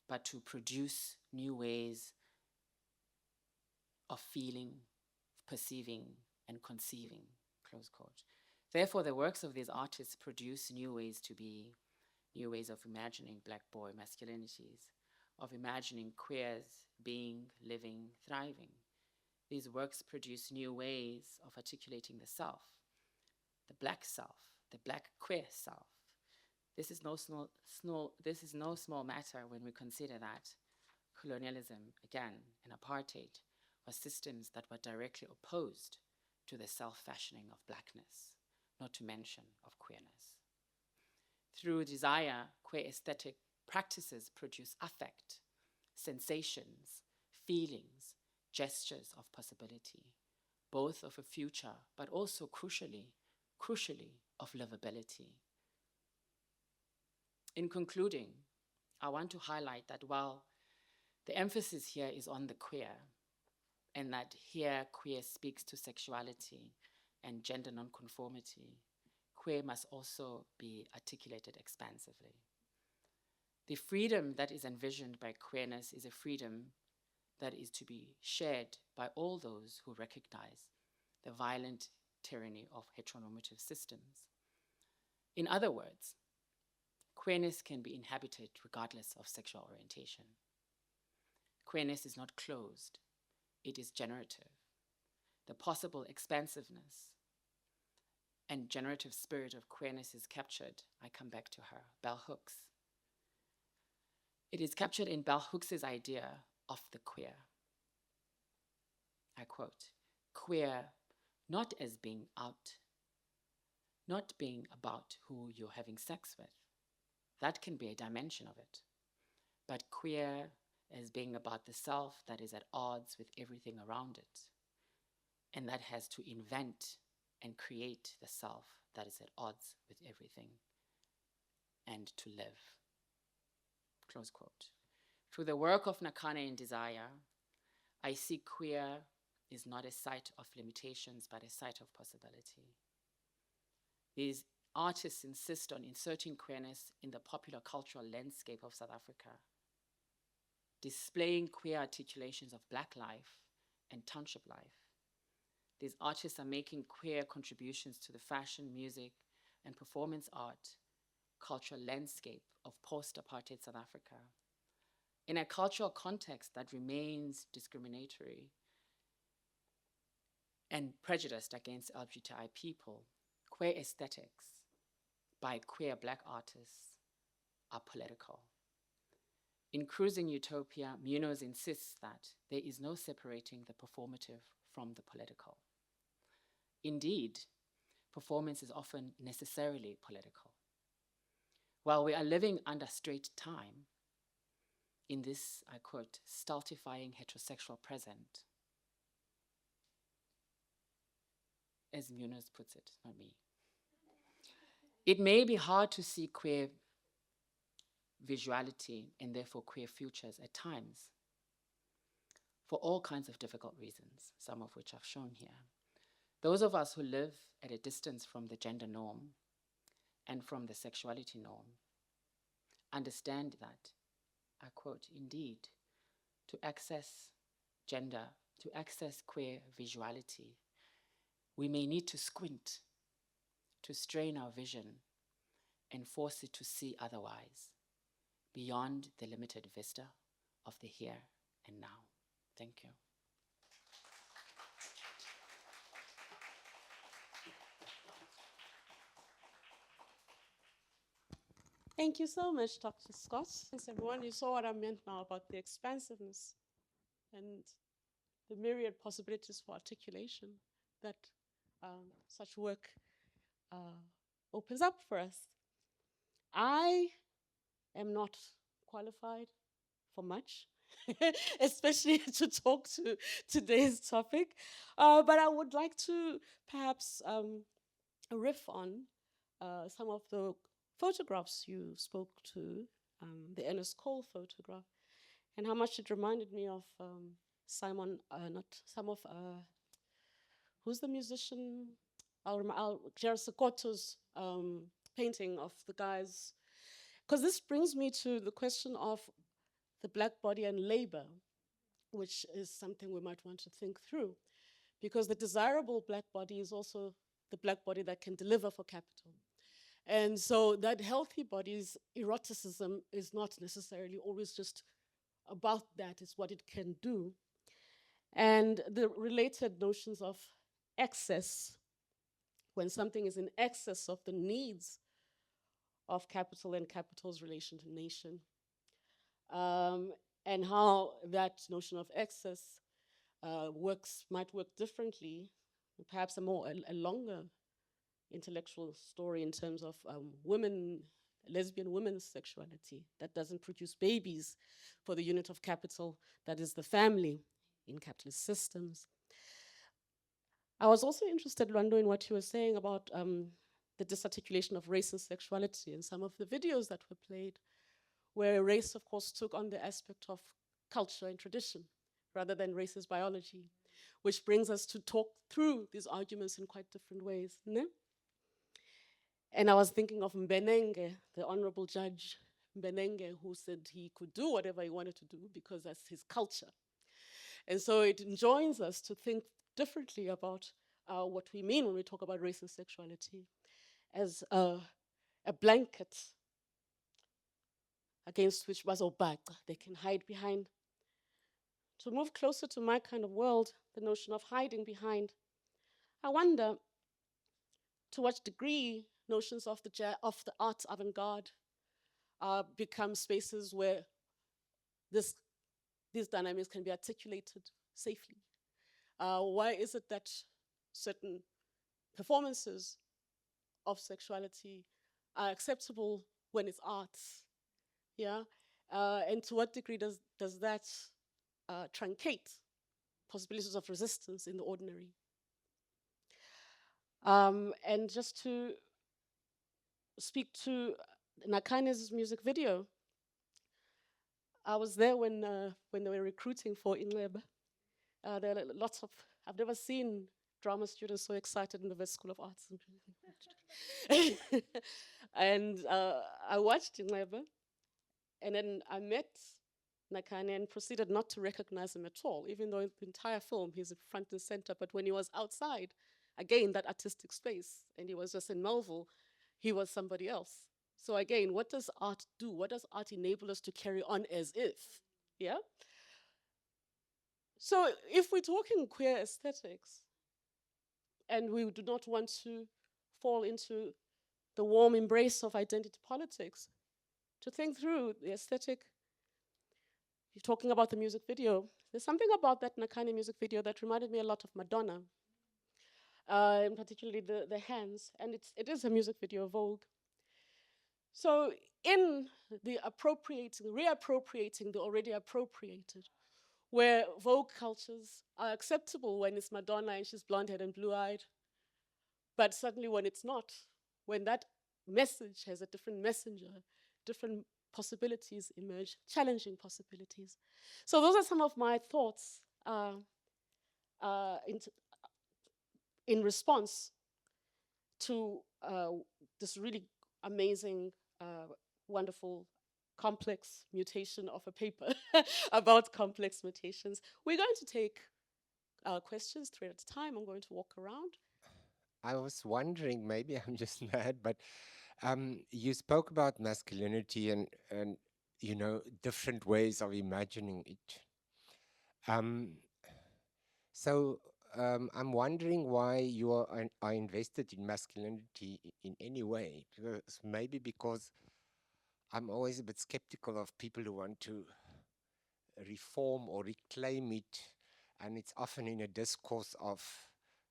but to produce new ways of feeling, perceiving, and conceiving," close quote. Therefore, the works of these artists produce new ways to be, new ways of imagining Black boy masculinities, of imagining queers being, living, thriving. These works produce new ways of articulating the self, the Black self, the Black queer self. This is no small matter when we consider that colonialism, again, and apartheid were systems that were directly opposed to the self-fashioning of Blackness, not to mention of queerness. Through desire, queer aesthetic practices produce affect, sensations, feelings, gestures of possibility, both of a future, but also crucially, of livability. In concluding, I want to highlight that while the emphasis here is on the queer, and that here queer speaks to sexuality and gender nonconformity, queer must also be articulated expansively. The freedom that is envisioned by queerness is a freedom that is to be shared by all those who recognize the violent tyranny of heteronormative systems. In other words, queerness can be inhabited regardless of sexual orientation. Queerness is not closed, it is generative. The possible expansiveness and generative spirit of queerness is captured, I come back to her, Bell Hooks. It is captured in Bell Hooks' idea of the queer. I quote, "Queer not as being out, not being about who you're having sex with. That can be a dimension of it. But queer as being about the self that is at odds with everything around it, and that has to invent and create the self that is at odds with everything, and to live." Close quote. Through the work of Nakhane in Desire, I see queer is not a site of limitations, but a site of possibility. These artists insist on inserting queerness in the popular cultural landscape of South Africa, displaying queer articulations of Black life and township life. These artists are making queer contributions to the fashion, music, and performance art cultural landscape of post-apartheid South Africa. In a cultural context that remains discriminatory and prejudiced against LGBTI people, queer aesthetics by queer Black artists are political. In Cruising Utopia, Muñoz insists that there is no separating the performative from the political. Indeed, performance is often necessarily political. While we are living under straight time, in this, I quote, stultifying heterosexual present, as Muñoz puts it, not me. It may be hard to see queer visuality and therefore queer futures at times for all kinds of difficult reasons, some of which I've shown here. Those of us who live at a distance from the gender norm and from the sexuality norm understand that, I quote, indeed, to access gender, to access queer visuality, we may need to squint, to strain our vision and force it to see otherwise, beyond the limited vista of the here and now. Thank you. Thank you so much, Dr. Scott. Thanks, everyone. You saw what I meant now about the expansiveness and the myriad possibilities for articulation that such work opens up for us. I am not qualified for much, especially to talk to today's topic, but I would like to perhaps riff on some of the photographs you spoke to, the Ernest Cole photograph, and how much it reminded me of who's the musician? Gerard Sokoto's painting of the guys, because this brings me to the question of the Black body and labor, which is something we might want to think through, because the desirable Black body is also the Black body that can deliver for capital. And so that healthy body's eroticism is not necessarily always just about that, it's what it can do. And the related notions of excess, when something is in excess of the needs of capital and capital's relation to nation, and how that notion of excess might work differently, perhaps a longer intellectual story in terms of lesbian women's sexuality that doesn't produce babies for the unit of capital that is the family in capitalist systems. I was also interested, Lwando, in what you were saying about the disarticulation of race and sexuality in some of the videos that were played, where race, of course, took on the aspect of culture and tradition rather than race as biology, which brings us to talk through these arguments in quite different ways. Ne? And I was thinking of Mbenenge, the honorable judge Mbenenge, who said he could do whatever he wanted to do because that's his culture. And so it enjoins us to think differently about what we mean when we talk about race and sexuality as a blanket against which they can hide behind. To move closer to my kind of world, the notion of hiding behind, I wonder to what degree notions of the art avant-garde become spaces where these dynamics can be articulated safely. Why is it that certain performances of sexuality are acceptable when it's arts? Yeah, and to what degree does that truncate possibilities of resistance in the ordinary? And just to speak to Nakhane's music video, I was there when they were recruiting for inLab. There are lots of, I've never seen drama students so excited in the West School of Arts. And I watched inLab, and then I met Nakhane and proceeded not to recognize him at all, even though in the entire film he's front and center. But when he was outside, again, that artistic space, and he was just in Melville, he was somebody else. So again, what does art do? What does art enable us to carry on as if? Yeah? So if we're talking queer aesthetics, and we do not want to fall into the warm embrace of identity politics, to think through the aesthetic. You're talking about the music video. There's something about that Nakhane music video that reminded me a lot of Madonna, and particularly the hands. And it is a music video, Vogue. So in the reappropriating the already appropriated, where Vogue cultures are acceptable when it's Madonna and she's blonde-haired and blue-eyed, but suddenly when it's not, when that message has a different messenger, different possibilities emerge, challenging possibilities. So those are some of my thoughts in response to this really amazing, wonderful, complex mutation of a paper about complex mutations. We're going to take questions 3 at a time. I'm going to walk around. I was wondering, maybe I'm just mad, but you spoke about masculinity and you know, different ways of imagining it. So I'm wondering why you are invested in masculinity in any way. Maybe because I'm always a bit skeptical of people who want to reform or reclaim it, and it's often in a discourse of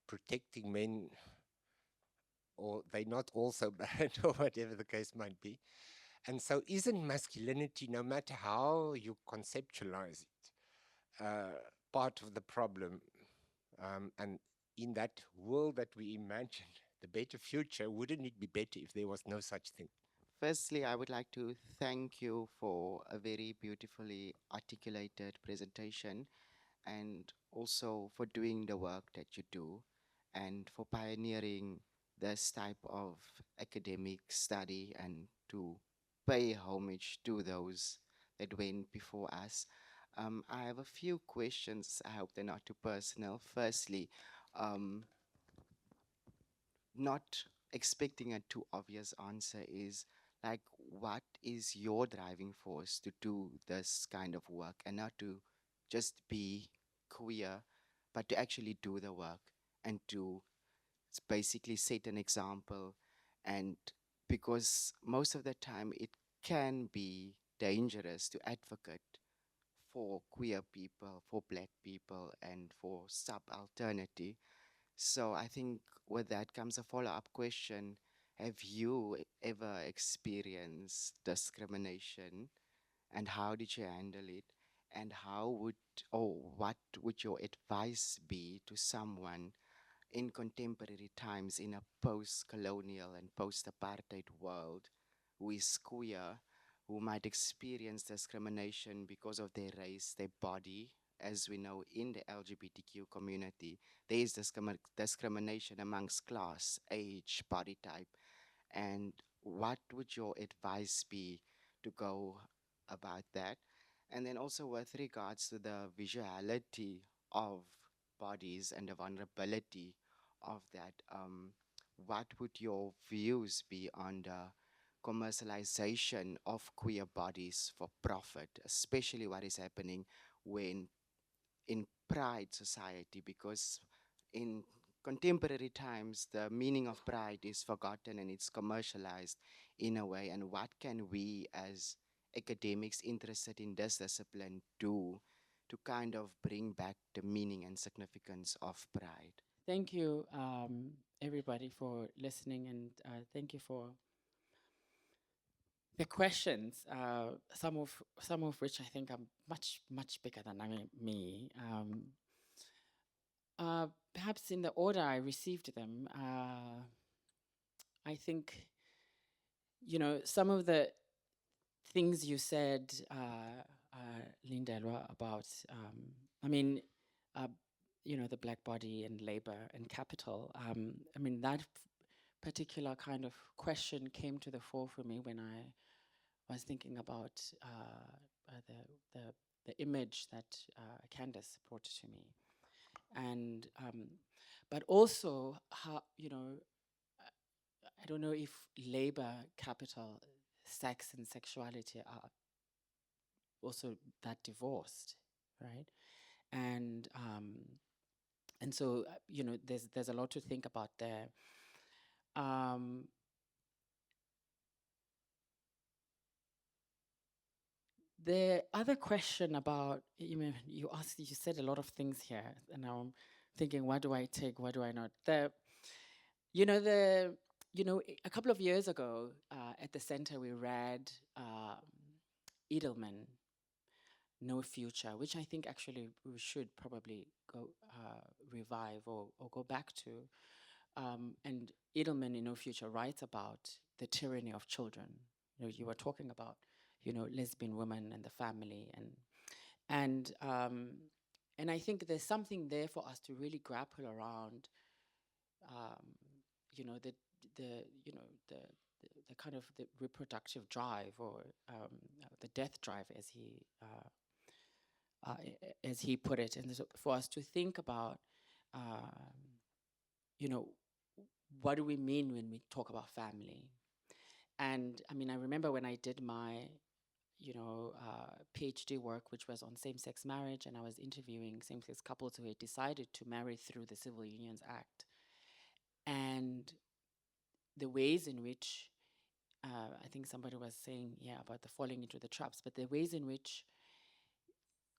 protecting men, or they're not also bad, or whatever the case might be. And so isn't masculinity, no matter how you conceptualize it, part of the problem? And in that world that we imagine, the better future, wouldn't it be better if there was no such thing? Firstly, I would like to thank you for a very beautifully articulated presentation, and also for doing the work that you do, and for pioneering this type of academic study, and to pay homage to those that went before us. I have a few questions. I hope they're not too personal. Firstly, not expecting a too obvious answer is like, what is your driving force to do this kind of work, and not to just be queer, but to actually do the work and to basically set an example? And because most of the time it can be dangerous to advocate for queer people, for black people, and for subalternity. So I think with that comes a follow-up question. Have you ever experienced discrimination, and how did you handle it? And how would, or what would your advice be to someone in contemporary times in a post-colonial and post-apartheid world who is queer, who might experience discrimination because of their race, their body? As we know, in the LGBTQ community, there is discrimination amongst class, age, body type. And what would your advice be to go about that? And then also with regards to the visuality of bodies and the vulnerability of that, what would your views be on the commercialization of queer bodies for profit, especially what is happening when in pride society? Because in contemporary times, the meaning of pride is forgotten and it's commercialized in a way. And what can we as academics interested in this discipline do to kind of bring back the meaning and significance of pride? Thank you, everybody, for listening, and thank you for the questions. Some of which I think are much bigger than me. Perhaps in the order I received them, I think, you know, some of the things you said, Lindelwa, about, you know, the black body and labor and capital. I mean, that particular kind of question came to the fore for me when I was thinking about image that Candace brought to me. And, but also how, I don't know if labor, capital, sex and sexuality are also that divorced, right? And so, there's a lot to think about there. The other question about, you said a lot of things here, and now I'm thinking, what do I take, what do I not? A couple of years ago at the center, we read Edelman, No Future, which I think actually we should probably go revive or go back to. And Edelman in No Future writes about the tyranny of children. You were talking about, lesbian women and the family, and I think there's something there for us to really grapple around. The kind of the reproductive drive, or the death drive, as he put it, and so for us to think about, what do we mean when we talk about family? And I mean, I remember when I did my, PhD work, which was on same-sex marriage, and I was interviewing same-sex couples who had decided to marry through the Civil Unions Act, and the ways in which, I think somebody was saying, about the falling into the traps, but the ways in which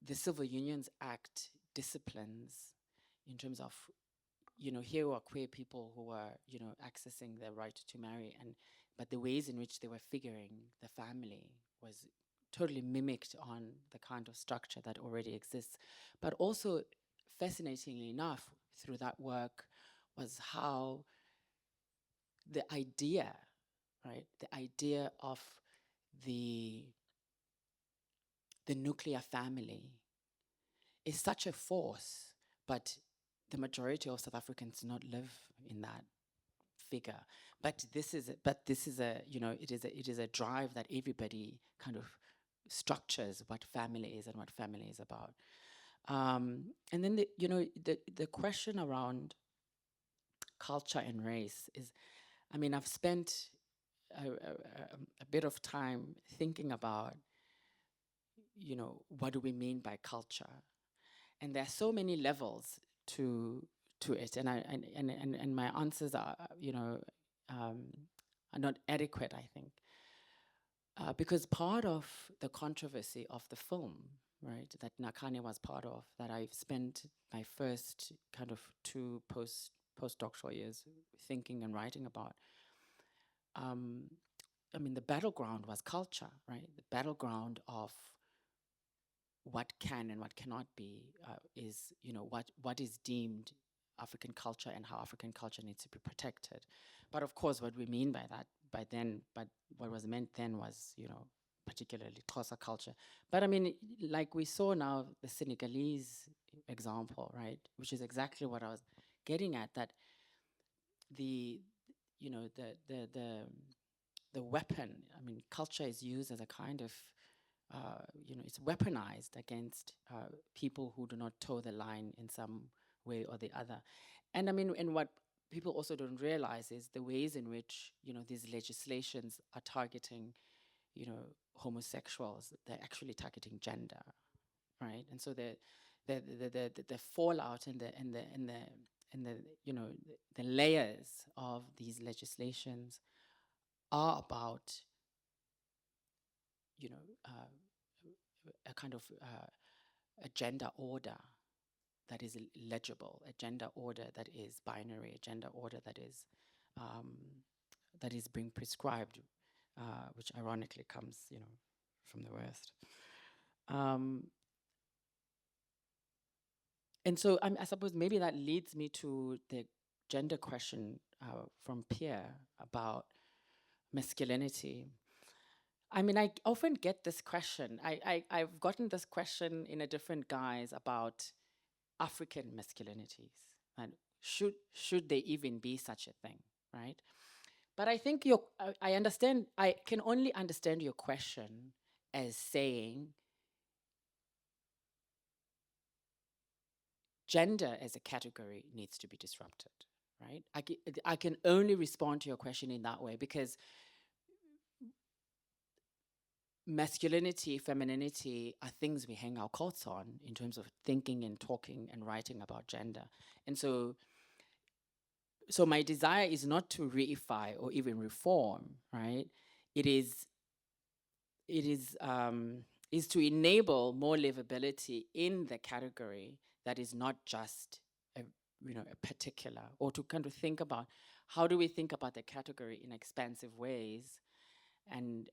the Civil Unions Act disciplines in terms of, here were queer people who were, accessing their right to marry, but the ways in which they were figuring the family was totally mimicked on the kind of structure that already exists. But also, fascinatingly enough, through that work, was how the idea, right, the idea of the nuclear family is such a force, but the majority of South Africans do not live in that figure. But this is a it is a drive that everybody kind of structures what family is and what family is about. And then the question around culture and race is, I mean, I've spent a bit of time thinking about, what do we mean by culture? And there are so many levels to it, and my answers are, are not adequate, I think, because part of the controversy of the film, right, that Nakhane was part of, that I've spent my first kind of 2 postdoctoral years thinking and writing about. I mean, the battleground was culture, right? The battleground of what can and what cannot be is, what is deemed African culture and how African culture needs to be protected. But of course, what we mean by that, but what was meant then was, particularly Xhosa culture. But I mean, like we saw now, the Senegalese example, right, which is exactly what I was getting at, that the weapon, I mean, culture is used as a kind of, it's weaponized against people who do not toe the line in some way or the other. And I mean, and what people also don't realize is the ways in which, these legislations are targeting, homosexuals, they're actually targeting gender, right? And so the fallout and the layers of these legislations are about, a kind of a gender order that is legible, a gender order that is binary, a gender order that is being prescribed, which ironically comes, from the West. And so I suppose maybe that leads me to the gender question from Pierre about masculinity. I mean, I often get this question. I've gotten this question in a different guise about African masculinities, and should there even be such a thing, right? But I think I understand. I can only understand your question as saying, gender as a category needs to be disrupted, right? I can only respond to your question in that way, because masculinity, femininity are things we hang our coats on in terms of thinking and talking and writing about gender. And so my desire is not to reify or even reform, right? It is to enable more livability in the category that is not just a particular, or to kind of think about how do we think about the category in expansive ways, and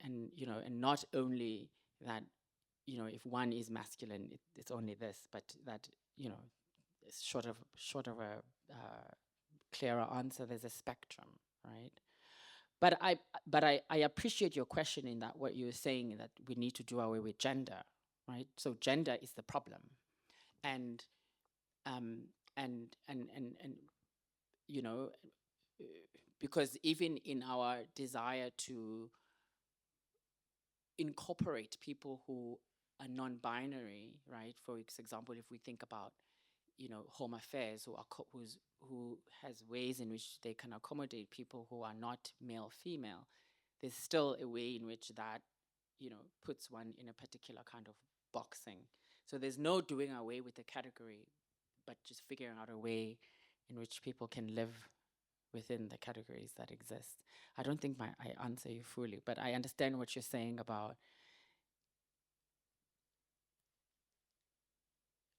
not only that if one is masculine it's only this, but that it's short of a clearer answer. There's a spectrum, right? But I appreciate your question in that what you're saying, that we need to do away with gender, right? So gender is the problem, and because even in our desire to incorporate people who are non-binary, right? For example, if we think about home affairs, who has ways in which they can accommodate people who are not male female, there's still a way in which that puts one in a particular kind of boxing. So there's no doing away with the category, but just figuring out a way in which people can live within the categories that exist. I don't think I answer you fully, but I understand what you're saying about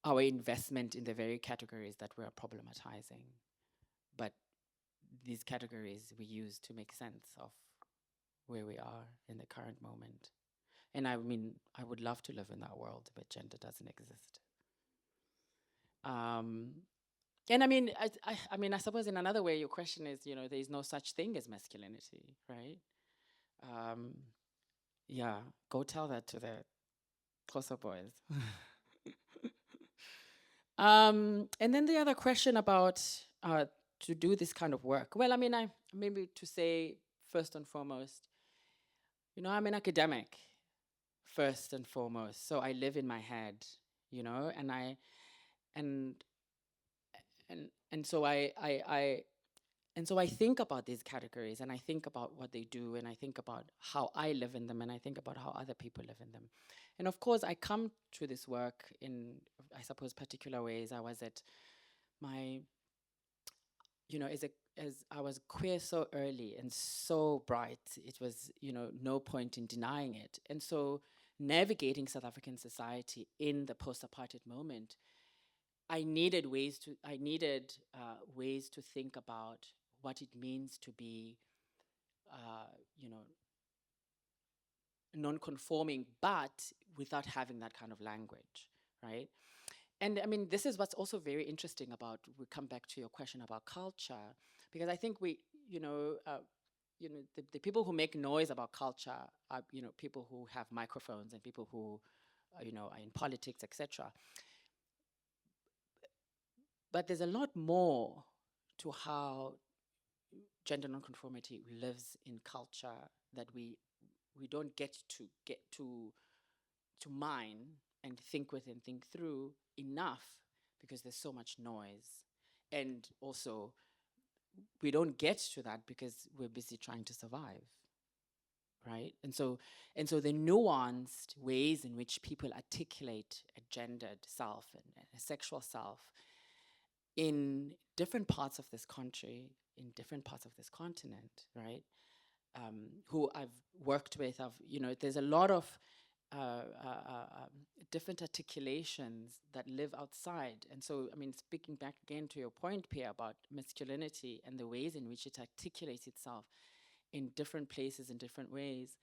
our investment in the very categories that we're problematizing. But these categories we use to make sense of where we are in the current moment. And I mean, I would love to live in that world, but gender doesn't exist. And I mean, I suppose in another way, your question is, there is no such thing as masculinity, right? Yeah, go tell that to the closer boys. And then the other question about to do this kind of work. Well, I mean, maybe to say first and foremost, I'm an academic first and foremost. So I live in my head, and so I think about these categories, and I think about what they do, and I think about how I live in them, and I think about how other people live in them. And of course, I come to this work in, I suppose, particular ways. I was at my, as I was queer so early and so bright, it was, no point in denying it. And so navigating South African society in the post-apartheid moment, I needed ways to think about what it means to be, non-conforming, but without having that kind of language, right? And I mean, this is what's also very interesting about, we come back to your question about culture, because I think the people who make noise about culture are, people who have microphones and people who, are in politics, etc. But there's a lot more to how gender nonconformity lives in culture that we don't get to mine and think with and think through enough, because there's so much noise. And also, we don't get to that because we're busy trying to survive, right? And so the nuanced ways in which people articulate a gendered self and a sexual self in different parts of this country, in different parts of this continent, right? Who I've worked with, there's a lot of different articulations that live outside. And so, I mean, speaking back again to your point, Pierre, about masculinity and the ways in which it articulates itself in different places, in different ways,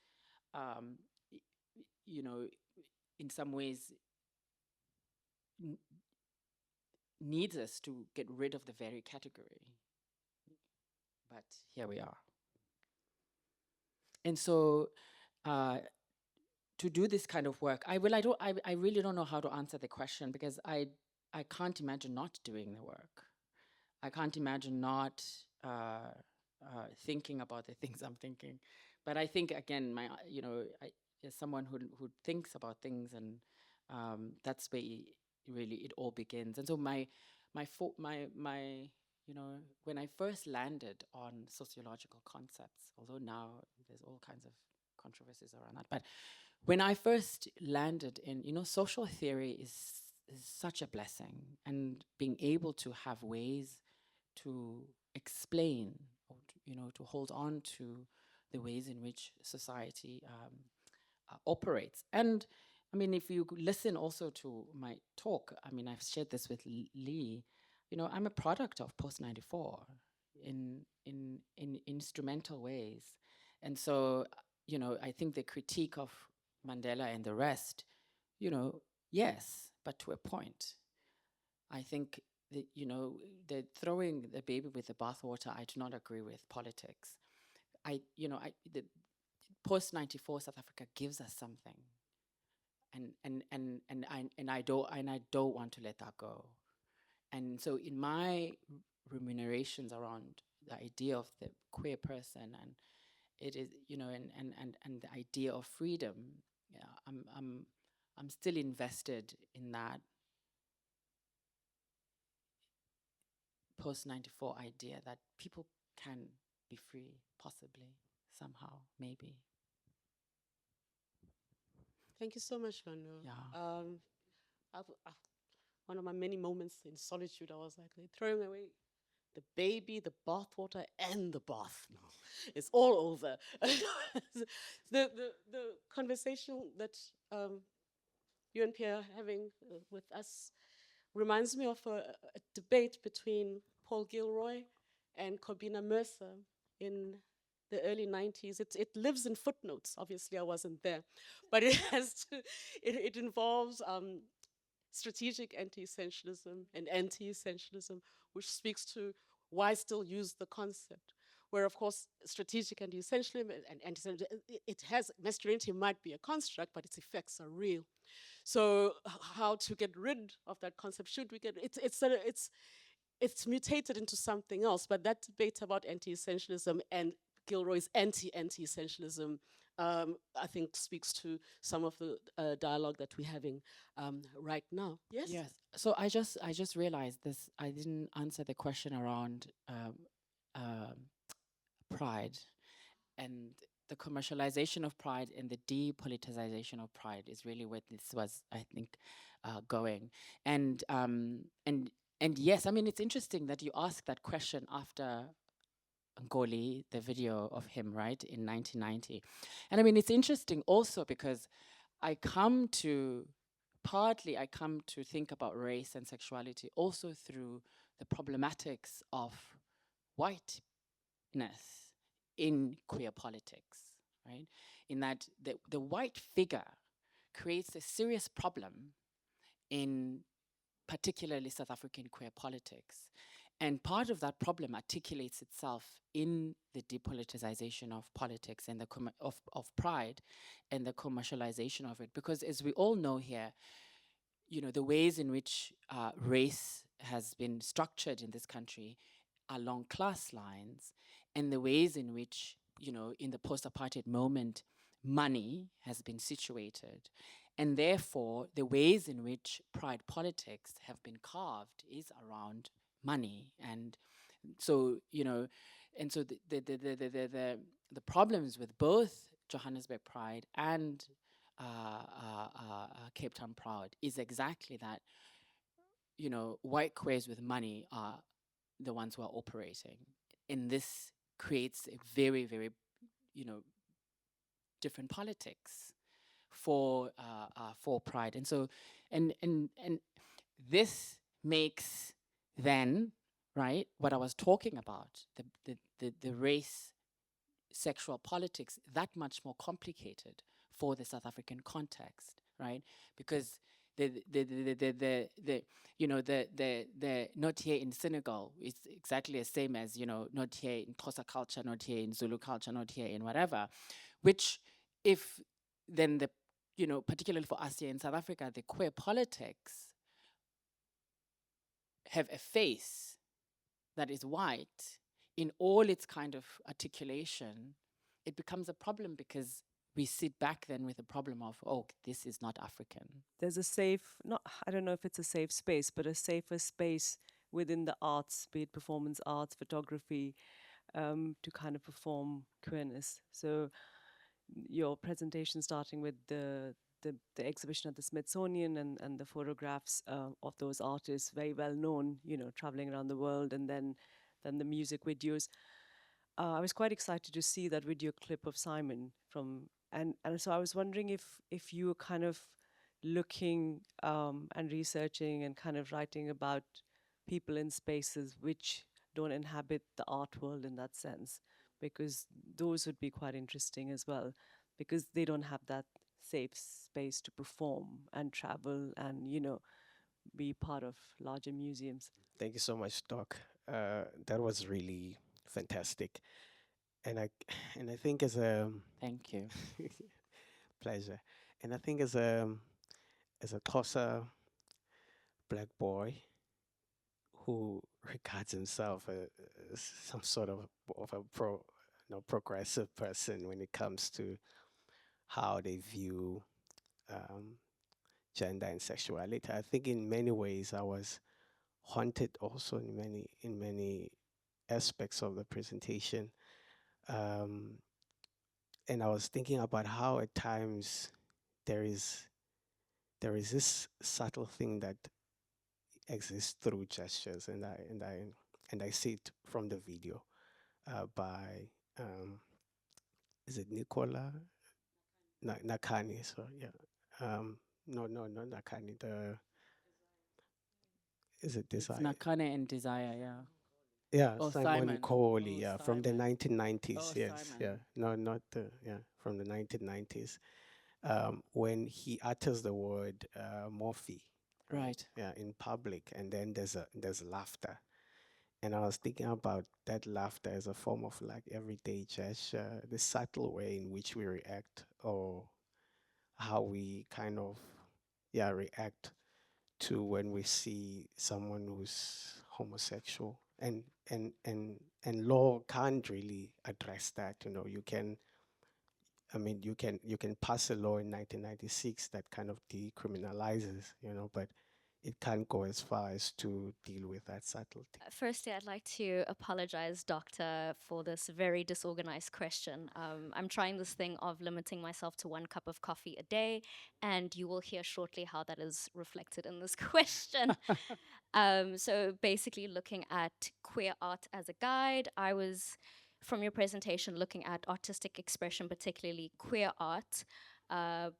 in some ways needs us to get rid of the very category. But here we are. And so, to do this kind of work, I really don't know how to answer the question, because I can't imagine not doing the work. I can't imagine not thinking about the things I'm thinking. But I think, again, as someone who thinks about things, and that's where it all begins. And so you know, when I first landed on sociological concepts, although now there's all kinds of controversies around that, but when I first landed in, you know, social theory is such a blessing, and being able to have ways to explain or to, you know, to hold on to the ways in which society operates. And I mean, if you listen also to my talk, I mean, I've shared this with Lee, you know, I'm a product of post 94 in instrumental ways. And so, you know, I think the critique of Mandela and the rest, you know, yes, but to a point. I think that, you know, the throwing the baby with the bathwater, I do not agree with politics. The post 94 South Africa gives us something. And I don't want to let that go. And so in my remunerations around the idea of the queer person, and it is, you know, and the idea of freedom, yeah, I'm still invested in that post 94 idea that people can be free, possibly, somehow, maybe. Thank you so much, Lwando. Yeah. One of my many moments in solitude, I was like throwing away the baby, the bathwater, and the bath now. It's all over. the conversation that you and Pierre are having with us reminds me of a debate between Paul Gilroy and Corbina Mercer in the early 90s. It lives in footnotes. Obviously, I wasn't there, but it involves strategic anti-essentialism and anti-essentialism, which speaks to why still use the concept. Where, of course, strategic anti-essentialism and anti-essentialism, it has, masculinity might be a construct, but its effects are real. So how to get rid of that concept? Should we get it's mutated into something else? But that debate about anti-essentialism and Gilroy's anti-essentialism, I think, speaks to some of the dialogue that we're having right now. Yes. Yes. So I just realized this. I didn't answer the question around pride, and the commercialization of pride and the depoliticization of pride is really where this was, I think, going. And yes, I mean, it's interesting that you ask that question after Ngoli, the video of him, right, in 1990. And I mean, it's interesting also because I come to think about race and sexuality also through the problematics of whiteness in queer politics, right? In that the white figure creates a serious problem in particularly South African queer politics. And part of that problem articulates itself in the depoliticization of politics and of pride and the commercialization of it. Because as we all know here, you know, the ways in which race has been structured in this country along class lines, and the ways in which, you know, in the post-apartheid moment, money has been situated. And therefore, the ways in which pride politics have been carved is around money. And so, you know, and so the problems with both Johannesburg Pride and Cape Town Proud is exactly that, you know, white queers with money are the ones who are operating. And this creates a very, very, you know, different politics for pride. And so, and this makes then, right, what I was talking about, the race sexual politics, that much more complicated for the South African context, right? Because the you know, the not here in Senegal is exactly the same as, you know, not here in Xhosa culture, not here in Zulu culture, not here in whatever, which if then the, you know, particularly for us here in South Africa, the queer politics have a face that is white in all its kind of articulation, it becomes a problem because we sit back then with a problem of, oh, this is not African. There's a safe, not, I don't know if it's a safe space, but a safer space within the arts, be it performance arts, photography, to kind of perform queerness. So your presentation starting with the exhibition at the Smithsonian and the photographs of those artists, very well known, traveling around the world, and then the music videos. I was quite excited to see that video clip of Simon and so I was wondering if you were kind of looking and researching and kind of writing about people in spaces which don't inhabit the art world in that sense, because those would be quite interesting as well, because they don't have that safe space to perform and travel and be part of larger museums. Thank you so much, Doc. That was really fantastic, and I think as a Thank you. pleasure, and I think as a closer black boy who regards himself as some sort of a progressive person when it comes to how they view gender and sexuality. I think in many ways I was haunted also in many aspects of the presentation, and I was thinking about how at times there is this subtle thing that exists through gestures, and I see it from the video by is it Nicola Nakhane? So yeah, no, not Nakhane. Is it It's Desire? Nakhane and Desire, yeah. Yeah, Oh, Simon Simon. Coley, Oh, yeah, from the Simon. 1990s. Oh, Yes, Simon. yeah, no, not the from the 1990s, when he utters the word morphe, Right. yeah, in public, and then there's laughter, and I was thinking about that laughter as a form of like everyday gesture, the subtle way in which we react, or how we kind of react to when we see someone who's homosexual, and law can't really address that. You can, I mean, you can pass a law in 1996 that kind of decriminalizes, but it can't go as far as to deal with that subtlety. Firstly, I'd like to apologize, Doctor, for this very disorganized question. I'm trying this thing of limiting myself to 1 cup of coffee a day, and you will hear shortly how that is reflected in this question. So basically looking at queer art as a guide, I was, from your presentation, looking at artistic expression, particularly queer art,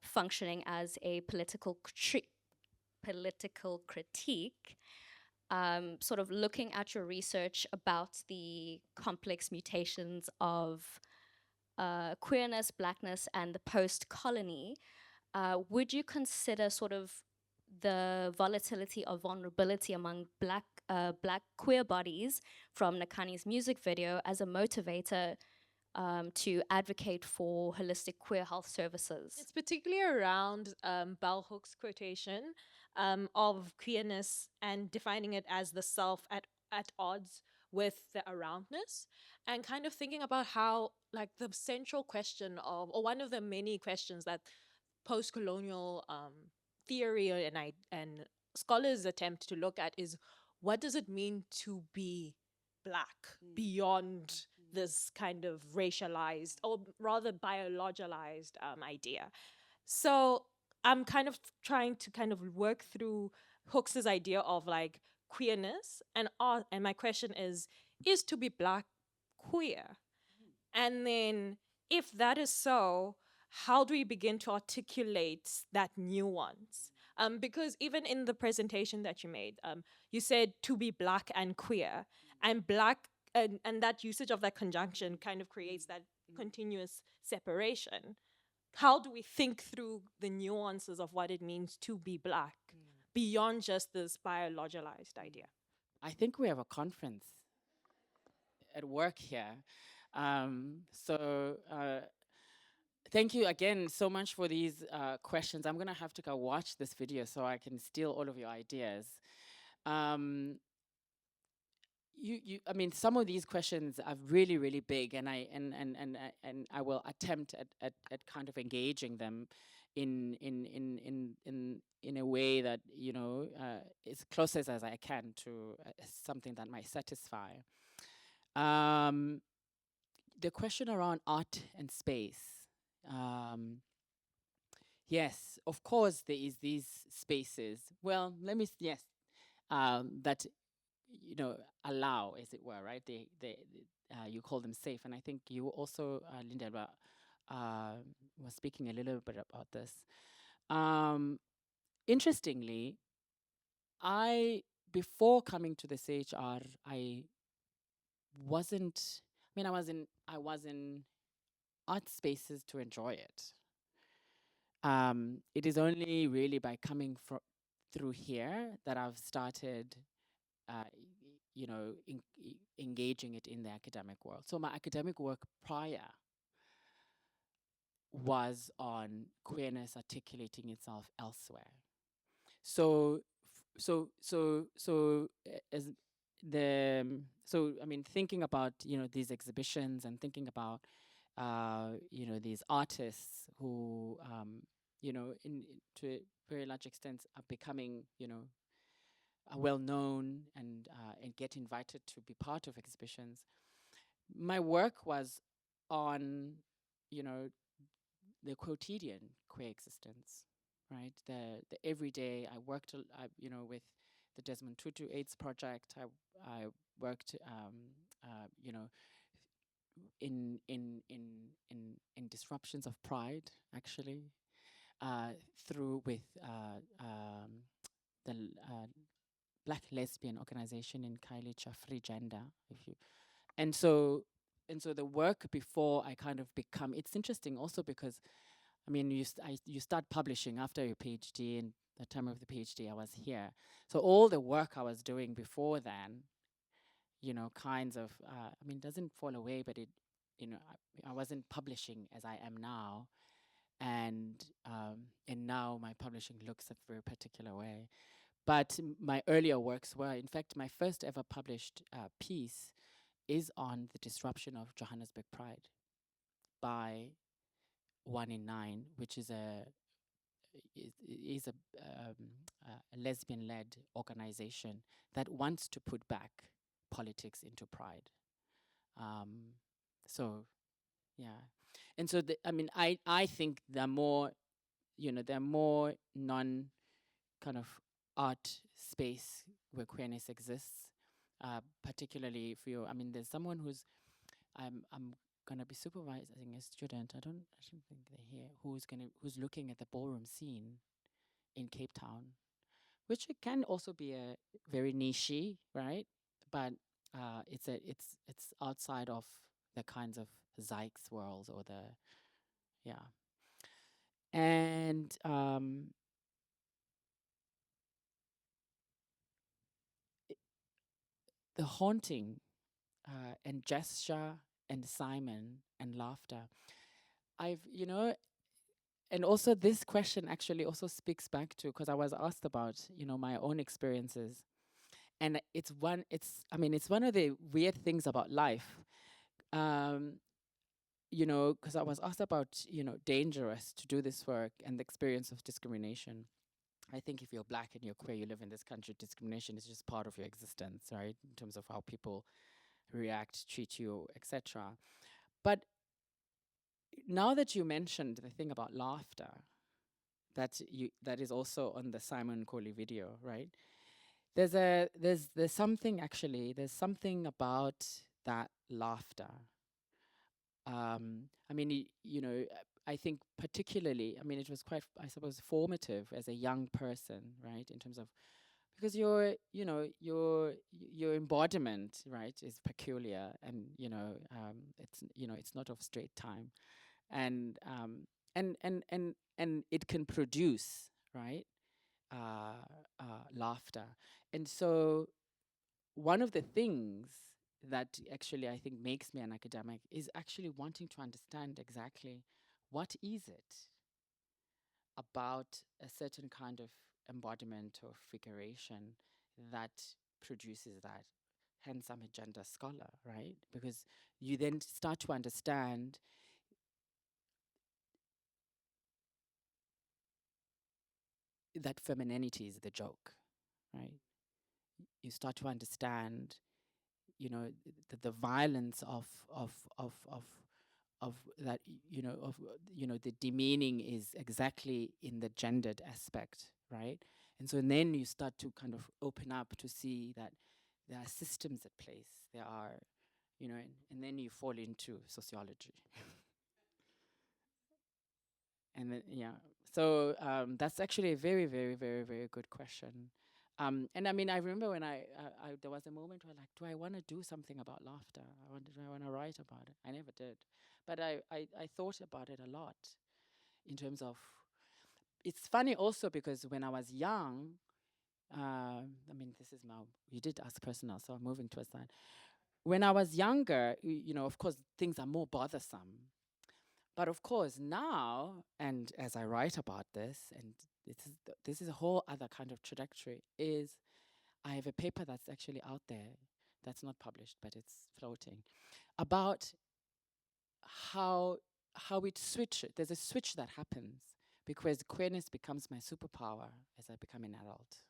functioning as a political critique, sort of looking at your research about the complex mutations of queerness, blackness, and the post-colony. Would you consider sort of the volatility of vulnerability among black queer bodies from Nakhane's music video as a motivator to advocate for holistic queer health services? It's particularly around Bell Hook's quotation of queerness and defining it as the self at odds with the aroundness, and kind of thinking about how, like, the central question of, or one of the many questions that post-colonial theory and scholars attempt to look at is, what does it mean to be black beyond this kind of racialized, or rather biologicalized idea? So I'm kind of trying to kind of work through Hooks's idea of like queerness and art, and my question is to be black queer? And then if that is so, how do we begin to articulate that nuance? Because even in the presentation that you made, you said to be black and queer, and black, and that usage of that conjunction kind of creates that continuous separation. How do we think through the nuances of what it means to be black beyond just this biologicalized idea? I think we have a conference at work here. Thank you again so much for these questions. I'm going to have to go watch this video so I can steal all of your ideas. I mean, some of these questions are really, really big, and I will attempt at kind of engaging them in a way that, you know, as closest as I can to something that might satisfy. The question around art and space. Yes, of course there is these spaces. Well, yes, that, you know, allow, as it were, right? You call them safe, and I think you also, Linda, was speaking a little bit about this. Interestingly, before coming to the CHR, I was in art spaces to enjoy it. It is only really by coming through here that I've started, you know, engaging it in the academic world. So my academic work prior was on queerness articulating itself elsewhere. So as I mean, thinking about, you know, these exhibitions and thinking about, you know, these artists who, you know, to a very large extent are becoming, you know, well known and get invited to be part of exhibitions. My work was on, you know, the quotidian queer existence, right? The everyday. I worked, you know, with the Desmond Tutu AIDS project. I worked, you know, in disruptions of pride, actually, through with the Black lesbian organization in Kailicha, Free Gender, and so the work before I kind of become. It's interesting also because, I mean, you start publishing after your PhD, and the time of the PhD I was here. So all the work I was doing before then, you know, kinds of, I mean, doesn't fall away, but it, you know, I wasn't publishing as I am now, and now my publishing looks a very particular way. But my earlier works were, in fact, my first ever published piece is on the disruption of Johannesburg Pride by 1 in 9, which is a lesbian-led organization that wants to put back politics into Pride. So, yeah, and so I mean, I think there are more, you know, there are more non kind of art space where queerness exists, particularly if you. I mean, there's someone who's I'm gonna be supervising a student. I don't think they're here. Who's looking at the ballroom scene in Cape Town, which it can also be a very niche-y, right? But it's outside of the kinds of Zykes worlds or the, yeah. And the haunting and gesture and Simon and laughter. You know, and also this question actually also speaks back to, because I was asked about, you know, my own experiences. And I mean, it's one of the weird things about life. You know, because I was asked about, you know, dangerous to do this work and the experience of discrimination. I think if you're Black and you're queer, you live in this country, discrimination is just part of your existence, right? In terms of how people react, treat you, etc. But now that you mentioned the thing about laughter, that is also on the Simon Colley video, right? There's something actually. There's something about that laughter. I mean, you know, I think particularly, I mean, it was quite, I suppose, formative as a young person, right? In terms of, because you know, your embodiment, right, is peculiar, and you know, it's, you know, it's not of straight time, and it can produce, right, laughter, and so one of the things that actually I think makes me an academic is actually wanting to understand exactly what is it about a certain kind of embodiment or figuration that produces that. Hence, I'm a gender scholar, right? Because you then start to understand that femininity is the joke, right? You start to understand, the violence of that, the demeaning is exactly in the gendered aspect, right? And so then you start to kind of open up to see that there are systems at place. There are, and then you fall into sociology. And then, yeah. So that's actually a very, very, very, very good question. And I mean, I remember when there was a moment where, like, do I want to do something about laughter? Do I want to write about it? I never did. But I thought about it a lot in terms of, it's funny also because when I was young, I mean, you did ask personal, so I'm moving to a side. When I was younger, of course, things are more bothersome. But of course, now, and as I write about this, and this is a whole other kind of trajectory, is I have a paper that's actually out there, that's not published, but it's floating, about how it switches. There's a switch that happens because queerness becomes my superpower as I become an adult.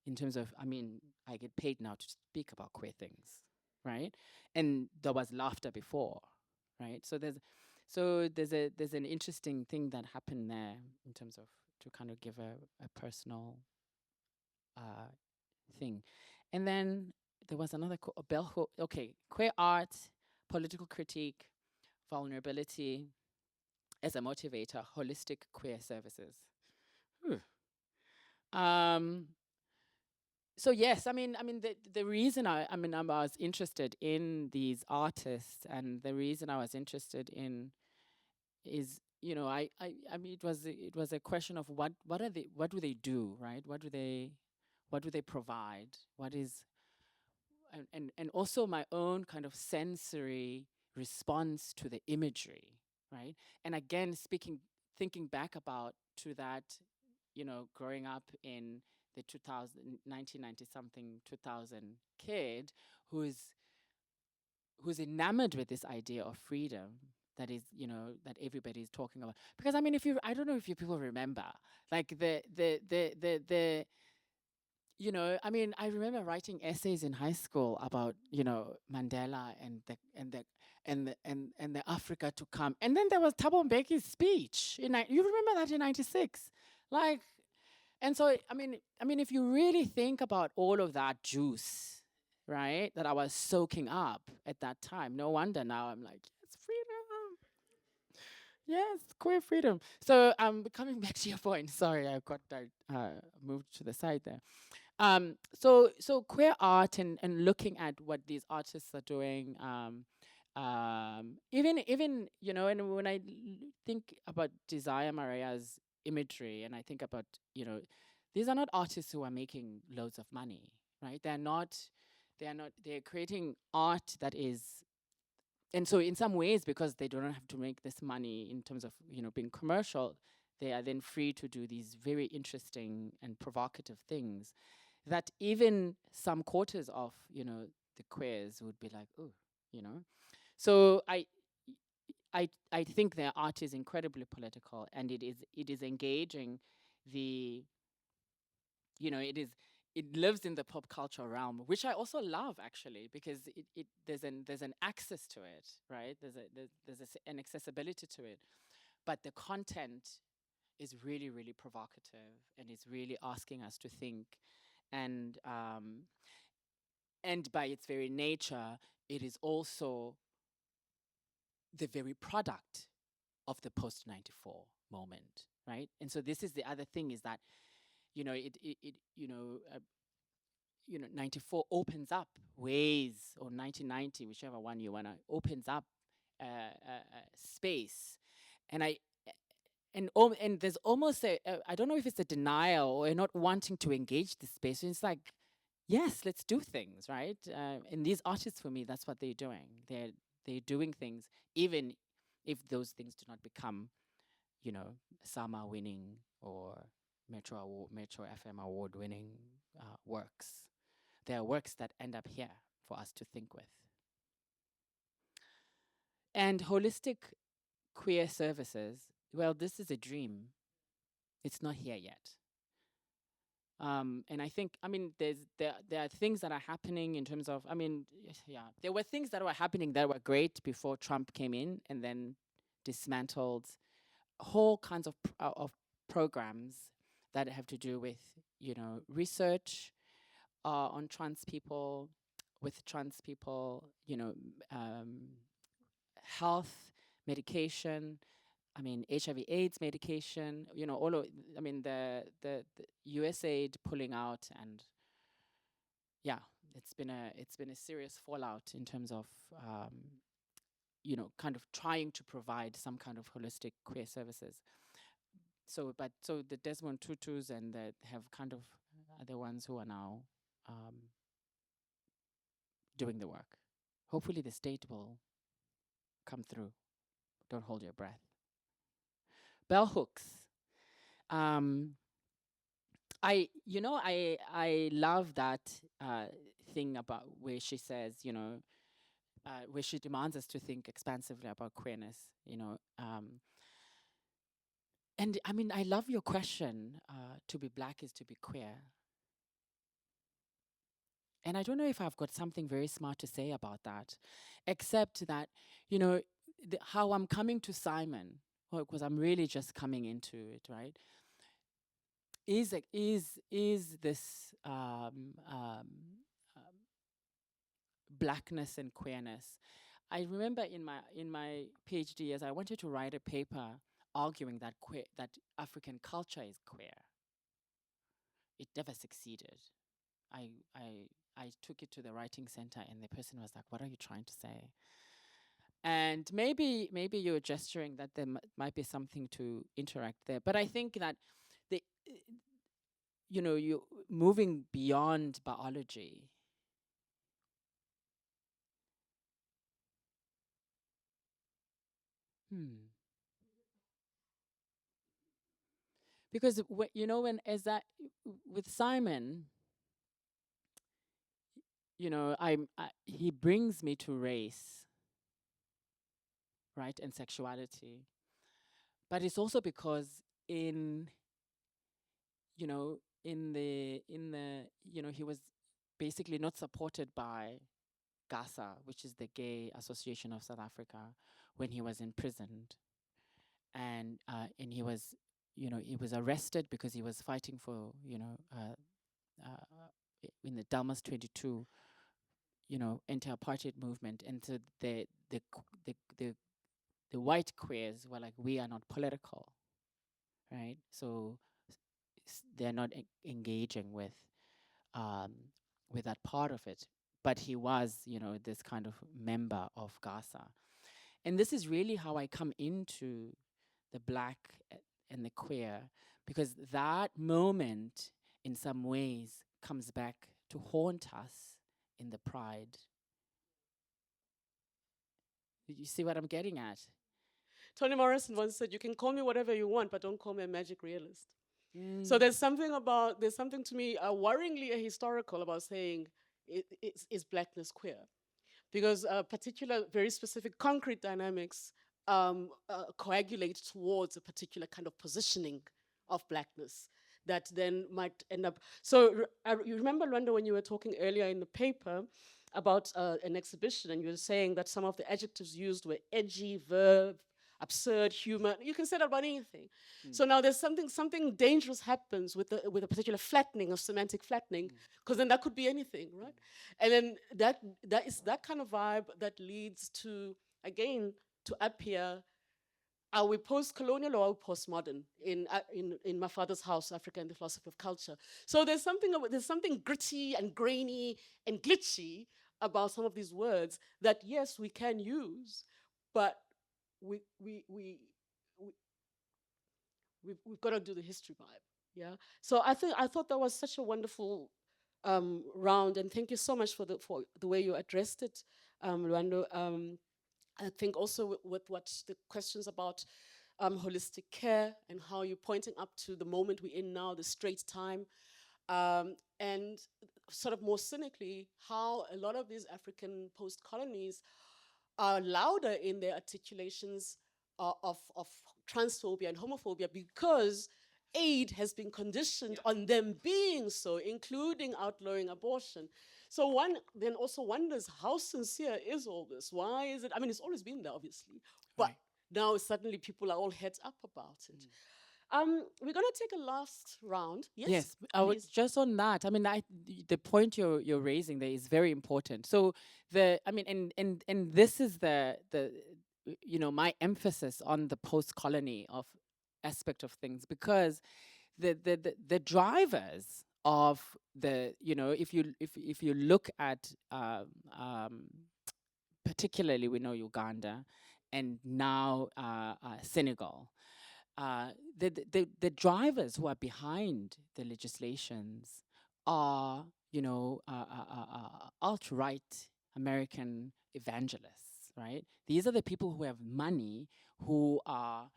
In terms of, I mean, I get paid now to speak about queer things, right? And there was laughter before, right? So there's an interesting thing that happened there in terms of, to kind of give a personal thing. And then there was another bell hook. Okay, queer art, political critique, vulnerability as a motivator, holistic queer services. So yes, I mean, the reason I was interested in these artists, and the reason I was interested in is, I mean, it was a question of what do they do, right? What do they provide? What is, and also my own kind of sensory response to the imagery, right? And again, thinking back about to that, growing up in the 1990 something 2000 kid who's enamored with this idea of freedom that is, that everybody's talking about. Because I mean, I don't know if you people remember, like the I mean, I remember writing essays in high school about, Mandela and the Africa to come. And then there was Thabo Mbeki's speech. You remember that in 96? Like, and so, I mean, if you really think about all of that juice, right, that I was soaking up at that time, no wonder now I'm like, yes, freedom. Yes, queer freedom. So coming back to your point, sorry, I got moved to the side there. So queer art and looking at what these artists are doing, even and when I think about Desire Marea's imagery, and I think about, these are not artists who are making loads of money, right? They're creating art that is, and so in some ways, because they don't have to make this money in terms of, being commercial, they are then free to do these very interesting and provocative things that even some quarters of, the queers would be like, oh, So I think their art is incredibly political, and it is engaging the, it lives in the pop culture realm, which I also love actually, because there's an access to it, right? There's an accessibility to it, but the content is really, really provocative, and it's really asking us to think, and by its very nature, it is also the very product of the post-94 moment, right? And so this is the other thing, is that, 94 opens up ways, or 1990, whichever one you wanna, opens up space, and and there's almost I don't know if it's a denial or not wanting to engage the space. It's like, yes, let's do things, right? And these artists, for me, that's what they're doing. They're doing things, even if those things do not become, SAMA winning or Metro FM award winning works. They are works that end up here for us to think with. And holistic queer services, well, this is a dream. It's not here yet. And I think, I mean, there are things that are happening in terms of, I mean, yeah, there were things that were happening that were great before Trump came in and then dismantled whole kinds of programs that have to do with, you know, research on trans people, with trans people, you know, health, medication, I mean, HIV/AIDS medication, you know, all of, I mean, the USAID pulling out, and yeah, it's been a serious fallout in terms of, you know, kind of trying to provide some kind of holistic queer services. So the Desmond Tutus and that have kind of are the ones who are now doing the work. Hopefully, the state will come through. Don't hold your breath. Bell hooks. I love that thing about where she says, you know, where she demands us to think expansively about queerness, you know. And I mean, I love your question, to be Black is to be queer. And I don't know if I've got something very smart to say about that, except that, you know, how I'm coming to Simon, because I'm really just coming into it, right? Is this Blackness and queerness? I remember in my PhD, as I wanted to write a paper arguing that that African culture is queer. It never succeeded. I took it to the writing center, and the person was like, "What are you trying to say?" And maybe you're gesturing that there might be something to interact there, but I think that the you know, you moving beyond biology. Because you know, when as that with Simon, you know, he brings me to race, right, and sexuality. But it's also because in the you know, he was basically not supported by GASA, which is the Gay Association of South Africa, when he was imprisoned, and he was, you know, he was arrested because he was fighting for, you know, in the Dalmas 22, you know, anti-apartheid movement, and so the white queers were like, we are not political, right? So they're not engaging with that part of it. But he was, you know, this kind of member of GASA. And this is really how I come into the Black and the queer, because that moment in some ways comes back to haunt us in the Pride. You see what I'm getting at? Toni Morrison once said, "You can call me whatever you want, but don't call me a magic realist." So there's something to me worryingly historical about saying is Blackness queer? Because particular, very specific concrete dynamics coagulate towards a particular kind of positioning of Blackness that then might end up. So you remember, Lwando, when you were talking earlier in the paper about an exhibition, and you were saying that some of the adjectives used were edgy, verb, absurd, human. You can say that about anything. So now there's something dangerous happens with a particular flattening of semantic flattening, because then that could be anything, right? And then that is that kind of vibe that leads to, again, to appear. Are we post-colonial or are we postmodern in my father's house, Africa and the Philosophy of Culture? So there's something gritty and grainy and glitchy about some of these words that, yes, we can use, but we've got to do the history vibe, yeah. So I thought that was such a wonderful round, and thank you so much for the way you addressed it, Lwando. I think also with what the questions about holistic care and how you're pointing up to the moment we're in now, the straight time, and sort of more cynically, how a lot of these African post-colonies are louder in their articulations of transphobia and homophobia because aid has been conditioned on them being so, including outlawing abortion. So one then also wonders, how sincere is all this? Why is it? I mean, it's always been there, obviously, but now suddenly people are all heads up about it. We're going to take a last round. Yes, I would please. just on that. I mean, the point you're raising there is very important. So I mean, and this is the my emphasis on the post-colony of aspect of things, because the drivers of if you look at particularly we know Uganda and now Senegal. The drivers who are behind the legislations are, alt-right American evangelists, right? These are the people who have money, who are,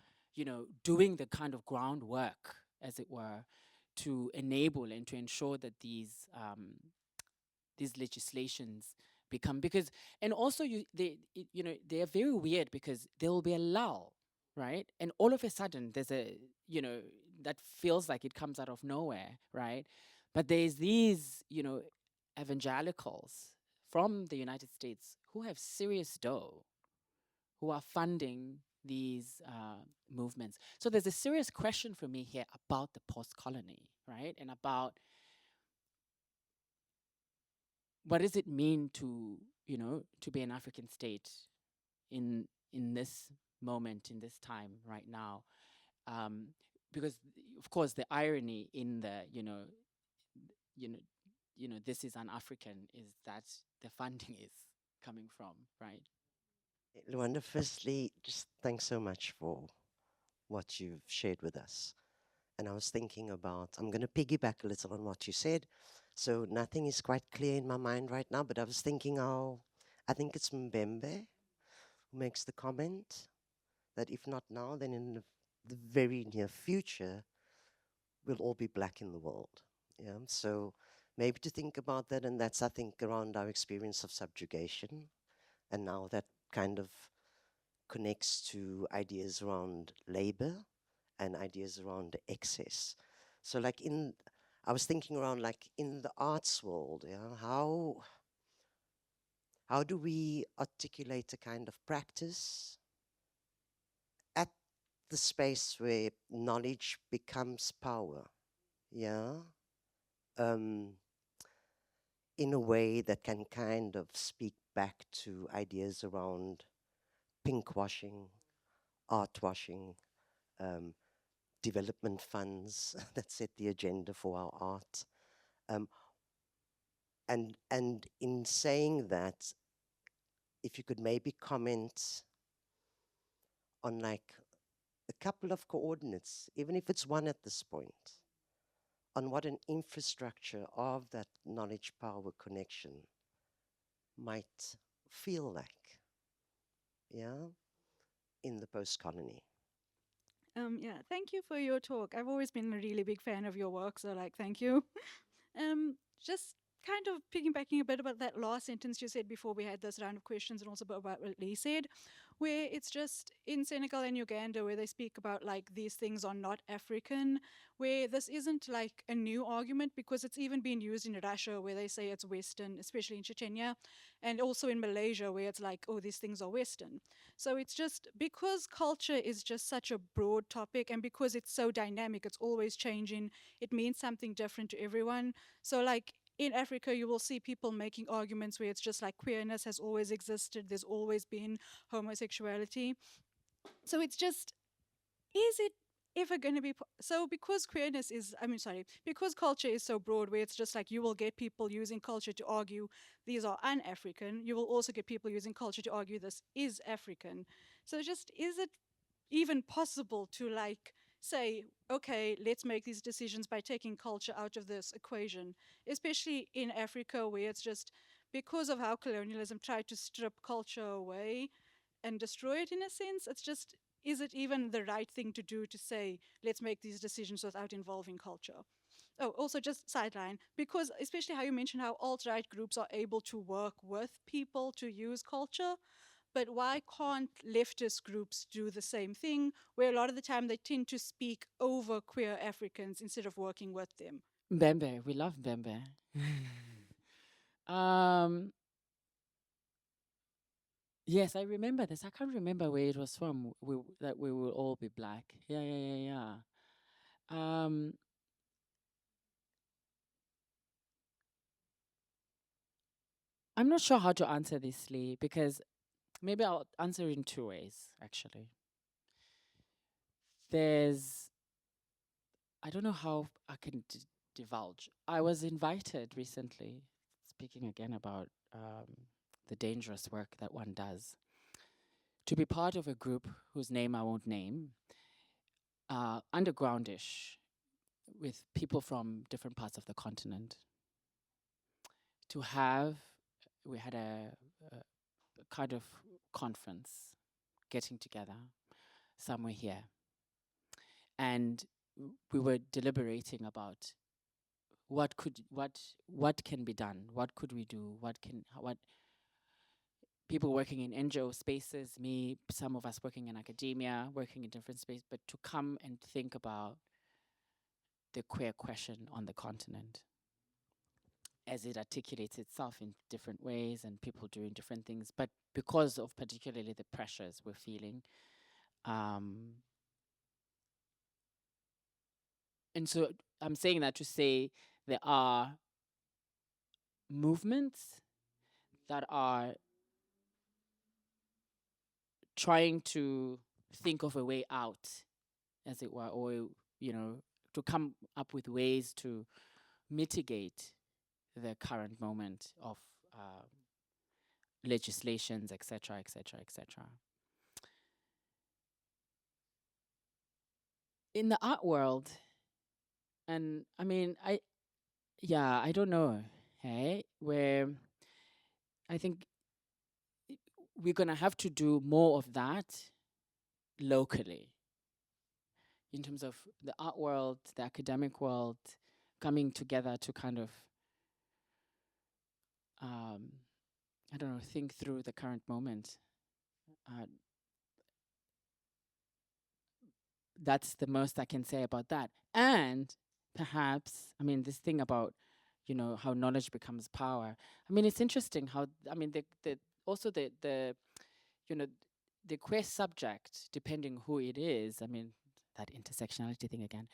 doing the kind of groundwork, as it were, to enable and to ensure that these legislations become, because, and also they are very weird because there will be a lull, right? And all of a sudden there's that feels like it comes out of nowhere, right? But there's these, evangelicals from the United States who have serious dough, who are funding these movements. So there's a serious question for me here about the post-colony, right? And about what does it mean to, to be an African state in this moment, in this time right now? Because of course the irony in the, this is unAfrican is that the funding is coming from, right? Lwando, firstly, just thanks so much for what you've shared with us. And I was thinking about, I'm going to piggyback a little on what you said. So nothing is quite clear in my mind right now, but I was thinking how, I think it's Mbembe who makes the comment that if not now, then in the very near future, we'll all be black in the world. Yeah. So maybe to think about that, and that's, I think, around our experience of subjugation. And now that kind of connects to ideas around labor and ideas around excess. So like I was thinking around like in the arts world, yeah, how do we articulate a kind of practice at the space where knowledge becomes power, yeah, in a way that can kind of speak back to ideas around pink washing, art washing, development funds that set the agenda for our art. And in saying that, if you could maybe comment on like a couple of coordinates, even if it's one at this point, on what an infrastructure of that knowledge power connection might feel like, yeah, in the post-colony. Yeah, thank you for your talk. I've always been a really big fan of your work, so like, thank you. Just kind of piggybacking a bit about that last sentence you said before we had this round of questions, and also about what Lee said, where it's just in Senegal and Uganda where they speak about like these things are not African, where this isn't like a new argument because it's even been used in Russia where they say it's Western, especially in Chechnya, and also in Malaysia where it's like, oh, these things are Western. So it's just because culture is just such a broad topic, and because it's so dynamic, it's always changing, it means something different to everyone. So like in Africa, you will see people making arguments where it's just like queerness has always existed, there's always been homosexuality. So it's just, is it ever going to be so? Because queerness is, because culture is so broad, where it's just like you will get people using culture to argue these are un-African, you will also get people using culture to argue this is African. So just, is it even possible to like say, okay, let's make these decisions by taking culture out of this equation, especially in Africa where it's just because of how colonialism tried to strip culture away and destroy it in a sense. It's just, is it even the right thing to do to say, let's make these decisions without involving culture? Oh, also just sideline, because especially how you mentioned how alt-right groups are able to work with people to use culture, but why can't leftist groups do the same thing, where a lot of the time they tend to speak over queer Africans instead of working with them? Mbembe, we love Mbembe. um, yes, I remember this. I can't remember where it was from. That we will all be black. Yeah. I'm not sure how to answer this, Lee, because maybe I'll answer in two ways, actually. I don't know how I can divulge. I was invited recently, speaking again about the dangerous work that one does, to be part of a group whose name I won't name, undergroundish, with people from different parts of the continent. We had a kind of conference, getting together somewhere here. And we were deliberating about what can be done, what could we do, what people working in NGO spaces, me, some of us working in academia, working in different spaces, but to come and think about the queer question on the continent as it articulates itself in different ways and people doing different things, but because of particularly the pressures we're feeling. And so I'm saying that to say there are movements that are trying to think of a way out, as it were, or, to come up with ways to mitigate the current moment of legislations, etc., etc., etc. In the art world, and I mean, I don't know, hey, where I think we're gonna have to do more of that locally, in terms of the art world, the academic world, coming together to kind of, I don't know, think through the current moment. That's the most I can say about that. And perhaps, I mean, this thing about, how knowledge becomes power. I mean, it's interesting how, I mean, also the queer subject, depending who it is, I mean, that intersectionality thing again.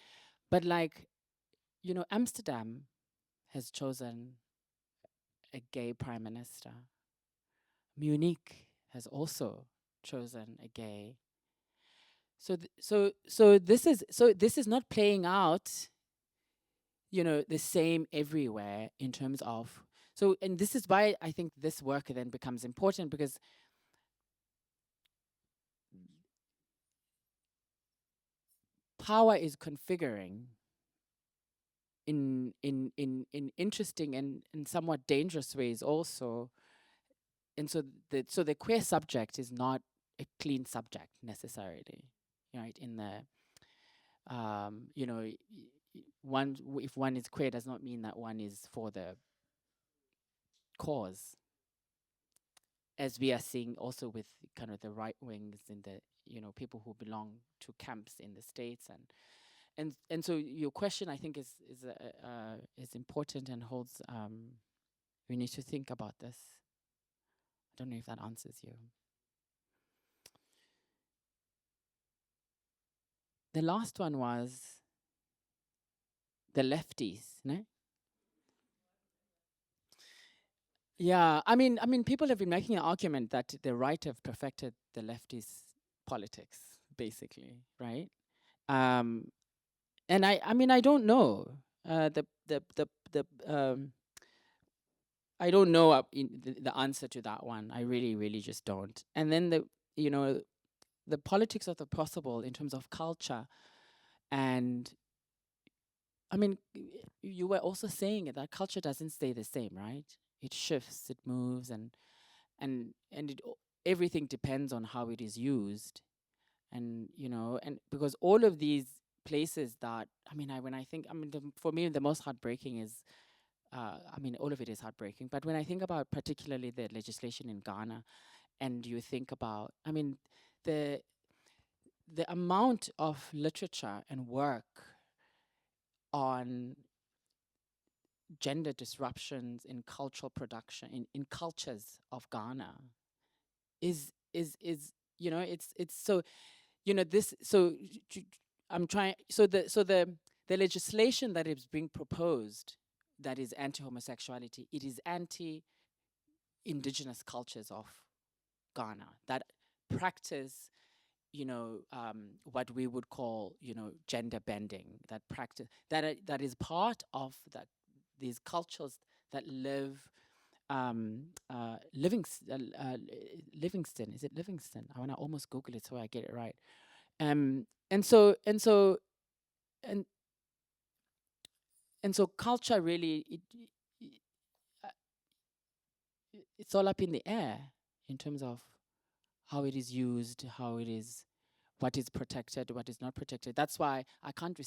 But like, Amsterdam has chosen a gay prime minister. Munich has also chosen a gay. So this is not playing out, the same everywhere in terms of, and this is why I think this work then becomes important, because power is configuring in interesting and in somewhat dangerous ways also. And so the queer subject is not a clean subject necessarily, right? In the if one is queer does not mean that one is for the cause, as we are seeing also with kind of the right wings and the people who belong to camps in the States. And so your question, I think, is important and holds. We need to think about this. I don't know if that answers you. The last one was the lefties, no? Yeah, I mean, people have been making an argument that the right have perfected the lefties' politics, basically, right? And I mean, I don't know. I don't know the answer to that one. I really, really just don't. And then the politics of the possible in terms of culture, and I mean, you were also saying that culture doesn't stay the same, right? It shifts, it moves, and everything depends on how it is used, and and because all of these places that when I think, for me the most heartbreaking is, all of it is heartbreaking, but when I think about particularly the legislation in Ghana and you think about, I mean, the amount of literature and work on gender disruptions in cultural production in cultures of Ghana is you know, it's so, you know, this, so I'm trying, so the legislation that is being proposed that is anti-homosexuality, it is anti-indigenous cultures of Ghana that practice, you know, what we would call, you know, gender bending, that practice, that is part of that, these cultures that live, Livingston, is it Livingston? I want to almost Google it so I get it right. And so culture really, it's all up in the air in terms of how it is used, how it is, what is protected, what is not protected. That's why I can't, in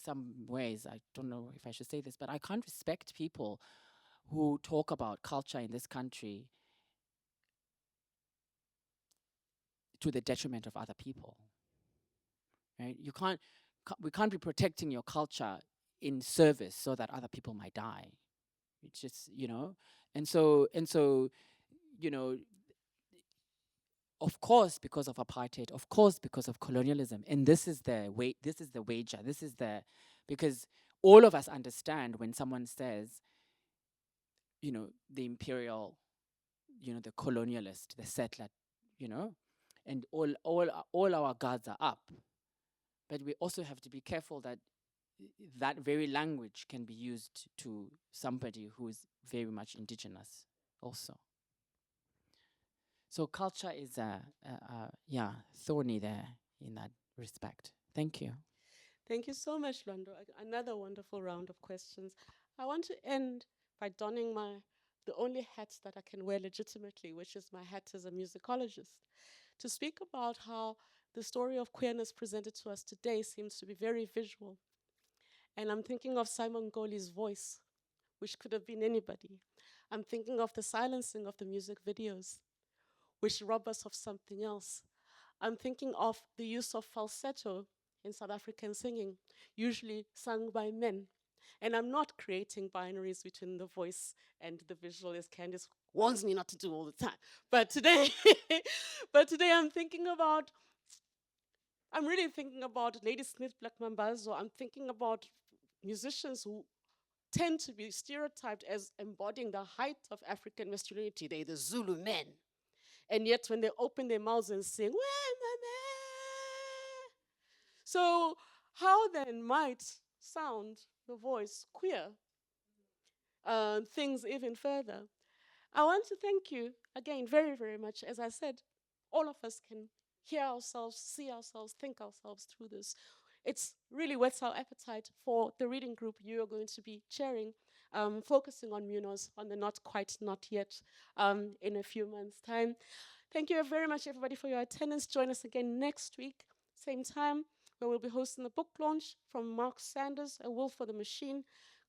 some ways, I don't know if I should say this, but I can't respect people who talk about culture in this country to the detriment of other people. Right? You can't, we can't be protecting your culture in service so that other people might die. It's just, you know, and so, you know, of course, because of apartheid, of course, because of colonialism, and this is the wager, this is the, because all of us understand when someone says, you know, the imperial, you know, the colonialist, the settler, you know, and all our guards are up. But we also have to be careful that that very language can be used to somebody who is very much indigenous also. So culture is, yeah, thorny there in that respect. Thank you. Thank you so much, Lwando. Another wonderful round of questions. I want to end by donning the only hat that I can wear legitimately, which is my hat as a musicologist, to speak about how the story of queerness presented to us today seems to be very visual. And I'm thinking of Simon Goli's voice, which could have been anybody. I'm thinking of the silencing of the music videos, which rob us of something else. I'm thinking of the use of falsetto in South African singing, usually sung by men. And I'm not creating binaries between the voice and the visual, as Candice warns me not to do all the time. But today, I'm really thinking about Ladysmith Black Mambazo. I'm thinking about musicians who tend to be stereotyped as embodying the height of African masculinity. They're the Zulu men. And yet when they open their mouths and sing, so how then might sound the voice queer things even further? I want to thank you again very, very much. As I said, all of us can hear ourselves, see ourselves, think ourselves through this. It's really whets our appetite for the reading group you are going to be chairing, focusing on Muñoz, on the not quite, not yet, in a few months' time. Thank you very much, everybody, for your attendance. Join us again next week, same time, where we'll be hosting the book launch from Mark Sanders, A Will for the Machine,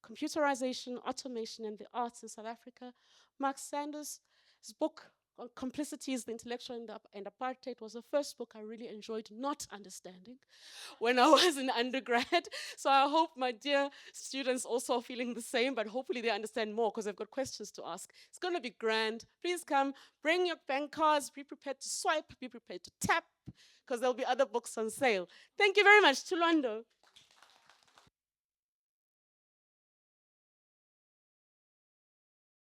Computerization, Automation, and the Arts in South Africa. Mark Sanders' book on Complicities, the Intellectual and Apartheid was the first book I really enjoyed not understanding when I was in undergrad. So I hope my dear students also are feeling the same, but hopefully they understand more because they've got questions to ask. It's going to be grand. Please come, bring your bank cards, be prepared to swipe, be prepared to tap, because there'll be other books on sale. Thank you very much. To Lwando.